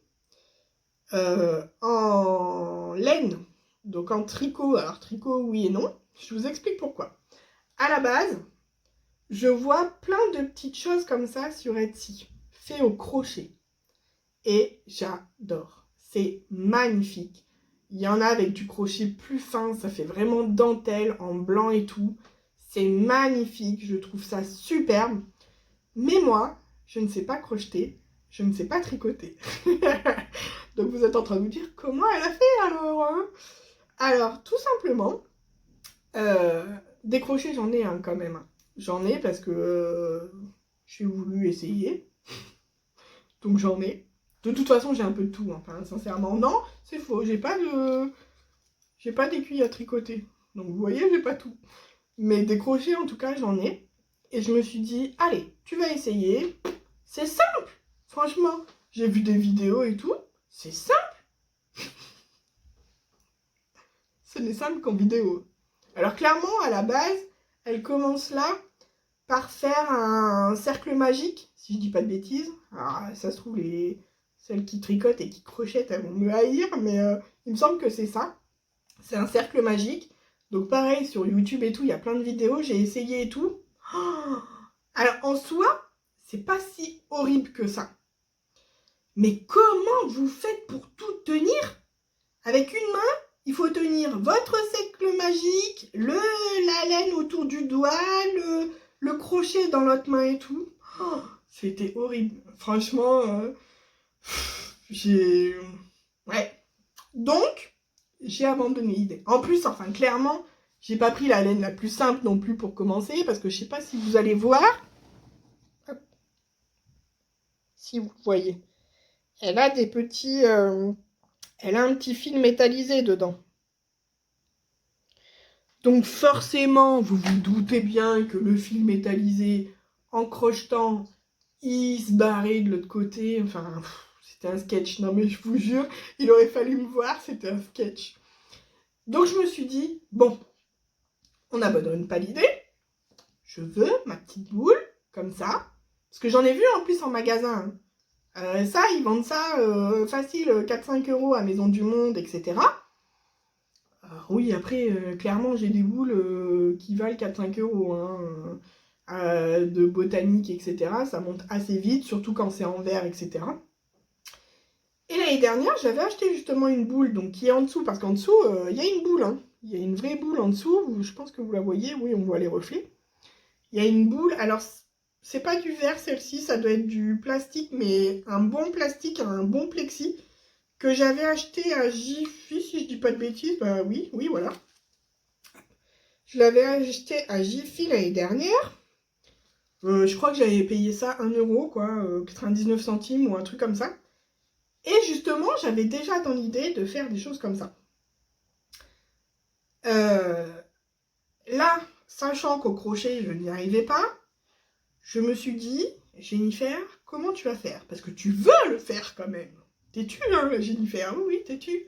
en laine, donc en tricot. Alors tricot, oui et non. Je vous explique pourquoi. À la base, je vois plein de petites choses comme ça sur Etsy, fait au crochet. Et j'adore. C'est magnifique. Il y en a avec du crochet plus fin, ça fait vraiment dentelle en blanc et tout. C'est magnifique, je trouve ça superbe. Mais moi, je ne sais pas crocheter, je ne sais pas tricoter. Donc vous êtes en train de vous dire, comment elle a fait alors, hein? Alors, tout simplement, des crochets, j'en ai un quand même. J'en ai parce que j'ai voulu essayer. Donc j'en ai. De toute façon, j'ai un peu de tout. Enfin, sincèrement, non, c'est faux. J'ai pas d'aiguille à tricoter. Donc vous voyez, j'ai pas tout. Mais des crochets, en tout cas, j'en ai. Et je me suis dit, allez, tu vas essayer. C'est simple. Franchement, j'ai vu des vidéos et tout. C'est simple. Ce n'est simple qu'en vidéo. Alors clairement, à la base, elle commence là par faire un cercle magique, si je dis pas de bêtises. Alors ça se trouve, celles qui tricotent et qui crochettent, elles vont me haïr, mais il me semble que c'est ça. C'est un cercle magique. Donc pareil, sur YouTube et tout, il y a plein de vidéos, j'ai essayé et tout. Oh, alors en soi, c'est pas si horrible que ça. Mais comment vous faites pour tout tenir? Avec une main, il faut tenir votre cercle magique, la laine autour du doigt, le crochet dans l'autre main et tout. Oh, c'était horrible. Franchement, Ouais. Donc, j'ai abandonné l'idée. En plus, enfin, clairement, j'ai pas pris la laine la plus simple non plus pour commencer, parce que je sais pas si vous allez voir. Hop. Si vous voyez. Elle a des petits... elle a un petit fil métallisé dedans. Donc forcément, vous vous doutez bien que le fil métallisé, en crochetant, il se barrait de l'autre côté. Enfin, c'était un sketch. Non mais je vous jure, il aurait fallu me voir, c'était un sketch. Donc je me suis dit, bon, on n'abandonne pas l'idée. Je veux ma petite boule, comme ça. Parce que j'en ai vu en plus en magasin. Ça, ils vendent ça facile, 4-5 € à Maison du Monde, etc. Oui, après, clairement, j'ai des boules qui valent 4-5 € hein, de botanique, etc. Ça monte assez vite, surtout quand c'est en verre, etc. Et l'année dernière, j'avais acheté justement une boule donc, qui est en dessous, parce qu'en dessous, il y a une boule. Hein. Il y a une vraie boule en dessous, je pense que vous la voyez, oui, on voit les reflets. Il y a une boule, alors c'est pas du verre celle-ci, ça doit être du plastique, mais un bon plastique, un bon plexi, que j'avais acheté à Jiffy, si je dis pas de bêtises, bah oui, voilà. Je l'avais acheté à Jiffy l'année dernière. Je crois que j'avais payé ça 1 €, quoi, 99 centimes ou un truc comme ça. Et justement, j'avais déjà dans l'idée de faire des choses comme ça. Là, sachant qu'au crochet, je n'y arrivais pas, je me suis dit, Jennifer, comment tu vas faire? Parce que tu veux le faire quand même. T'es-tu, hein, Jennifer? Oui, t'es-tu.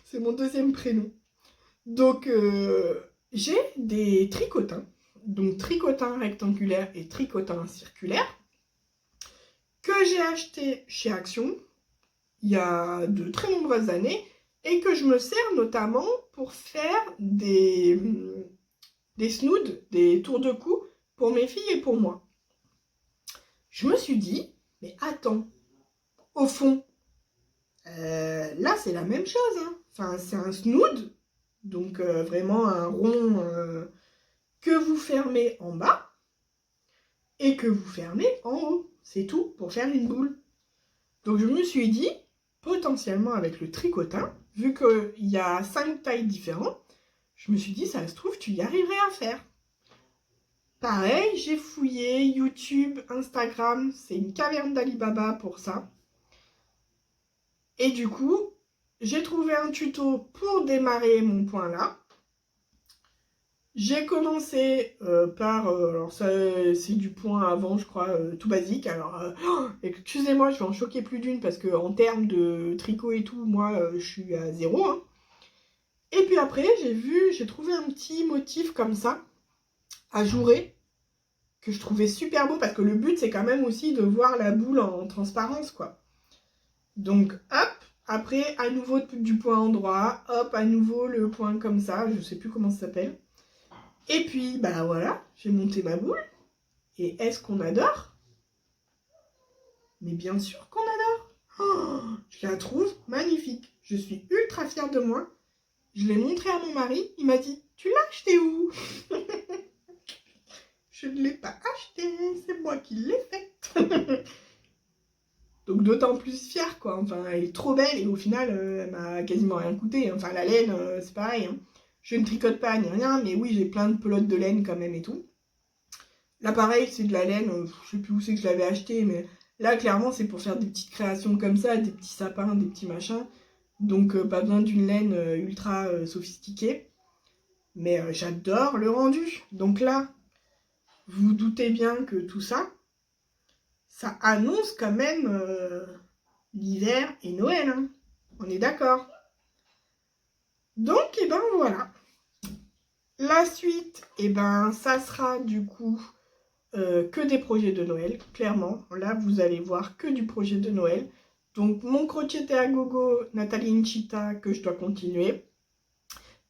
C'est mon deuxième prénom. Donc, j'ai des tricotins, donc tricotins rectangulaires et tricotins circulaires, que j'ai acheté chez Action il y a de très nombreuses années et que je me sers notamment pour faire des snoods, des tours de cou pour mes filles et pour moi. Je me suis dit, mais attends, au fond, là c'est la même chose, hein. Enfin, c'est un snood, donc vraiment un rond que vous fermez en bas et que vous fermez en haut. C'est tout pour faire une boule. Donc je me suis dit, potentiellement avec le tricotin, vu qu'il y a 5 tailles différentes, je me suis dit, ça se trouve, tu y arriverais à faire. Pareil, j'ai fouillé YouTube, Instagram, c'est une caverne d'Alibaba pour ça. Et du coup, j'ai trouvé un tuto pour démarrer mon point là. J'ai commencé par, alors ça c'est du point avant je crois, tout basique, alors excusez-moi je vais en choquer plus d'une parce que en termes de tricot et tout, moi je suis à 0, hein. Et puis après j'ai trouvé un petit motif comme ça, ajouré, que je trouvais super beau parce que le but c'est quand même aussi de voir la boule en transparence quoi. Donc hop, après à nouveau du point endroit, hop à nouveau le point comme ça, je sais plus comment ça s'appelle. Et puis, bah voilà, j'ai monté ma boule. Et est-ce qu'on adore? Mais bien sûr qu'on adore. Oh, je la trouve magnifique. Je suis ultra fière de moi. Je l'ai montré à mon mari. Il m'a dit, tu l'as acheté où? Je ne l'ai pas acheté, c'est moi qui l'ai faite. Donc d'autant plus fière, quoi. Enfin, elle est trop belle et au final, elle m'a quasiment rien coûté. Enfin, la laine, c'est pareil, hein. Je ne tricote pas ni rien, mais oui, j'ai plein de pelotes de laine quand même et tout. Là, pareil, c'est de la laine, je sais plus où c'est que je l'avais acheté, mais là, clairement, c'est pour faire des petites créations comme ça, des petits sapins, des petits machins. Donc, pas besoin d'une laine ultra sophistiquée. Mais j'adore le rendu. Donc là, vous vous doutez bien que tout ça, ça annonce quand même l'hiver et Noël, hein. On est d'accord. Donc, et ben voilà. La suite, et ben ça sera du coup que des projets de Noël, clairement. Là, vous allez voir que du projet de Noël. Donc, mon crochet à gogo, Nathalie Nchita, que je dois continuer.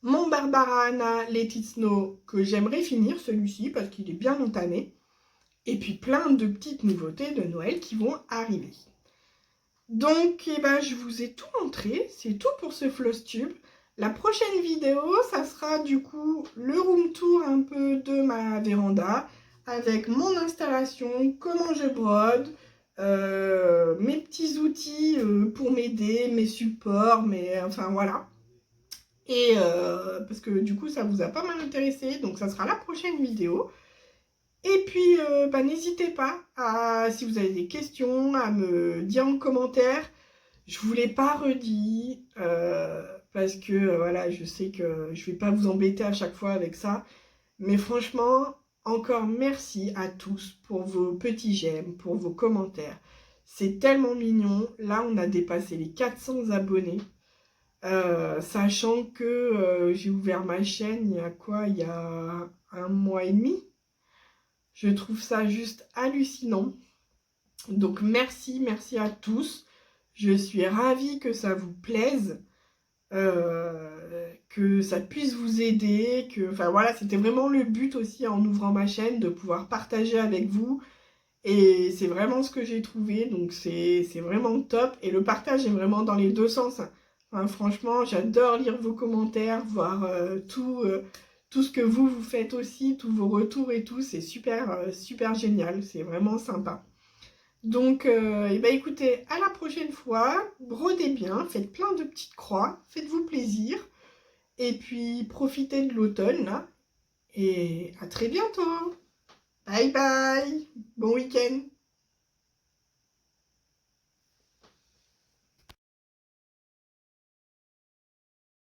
Mon Barbara Anna, Let It Snow, que j'aimerais finir celui-ci parce qu'il est bien entamé. Et puis, plein de petites nouveautés de Noël qui vont arriver. Donc, eh ben, je vous ai tout montré. C'est tout pour ce Flosstube. La prochaine vidéo, ça sera du coup le room tour un peu de ma véranda avec mon installation, comment je brode, mes petits outils pour m'aider, mes supports, enfin voilà. Et parce que du coup, ça vous a pas mal intéressé, donc ça sera la prochaine vidéo. Et puis, bah, n'hésitez pas, si vous avez des questions, à me dire en commentaire. Je ne vous l'ai pas redit, parce que voilà, je sais que je ne vais pas vous embêter à chaque fois avec ça. Mais franchement, encore merci à tous pour vos petits j'aime, pour vos commentaires. C'est tellement mignon. Là, on a dépassé les 400 abonnés. Sachant que j'ai ouvert ma chaîne il y a quoi? Il y a 1 mois et demi. Je trouve ça juste hallucinant. Donc merci, merci à tous. Je suis ravie que ça vous plaise, que ça puisse vous aider, enfin voilà, c'était vraiment le but aussi en ouvrant ma chaîne, de pouvoir partager avec vous. Et c'est vraiment ce que j'ai trouvé, donc c'est vraiment top. Et le partage est vraiment dans les deux sens. Enfin, franchement, j'adore lire vos commentaires, voir tout ce que vous faites aussi, tous vos retours et tout. C'est super, super génial, c'est vraiment sympa. Donc, eh ben, écoutez, à la prochaine fois, brodez bien, faites plein de petites croix, faites-vous plaisir. Et puis, profitez de l'automne, là. Et à très bientôt. Bye bye. Bon week-end.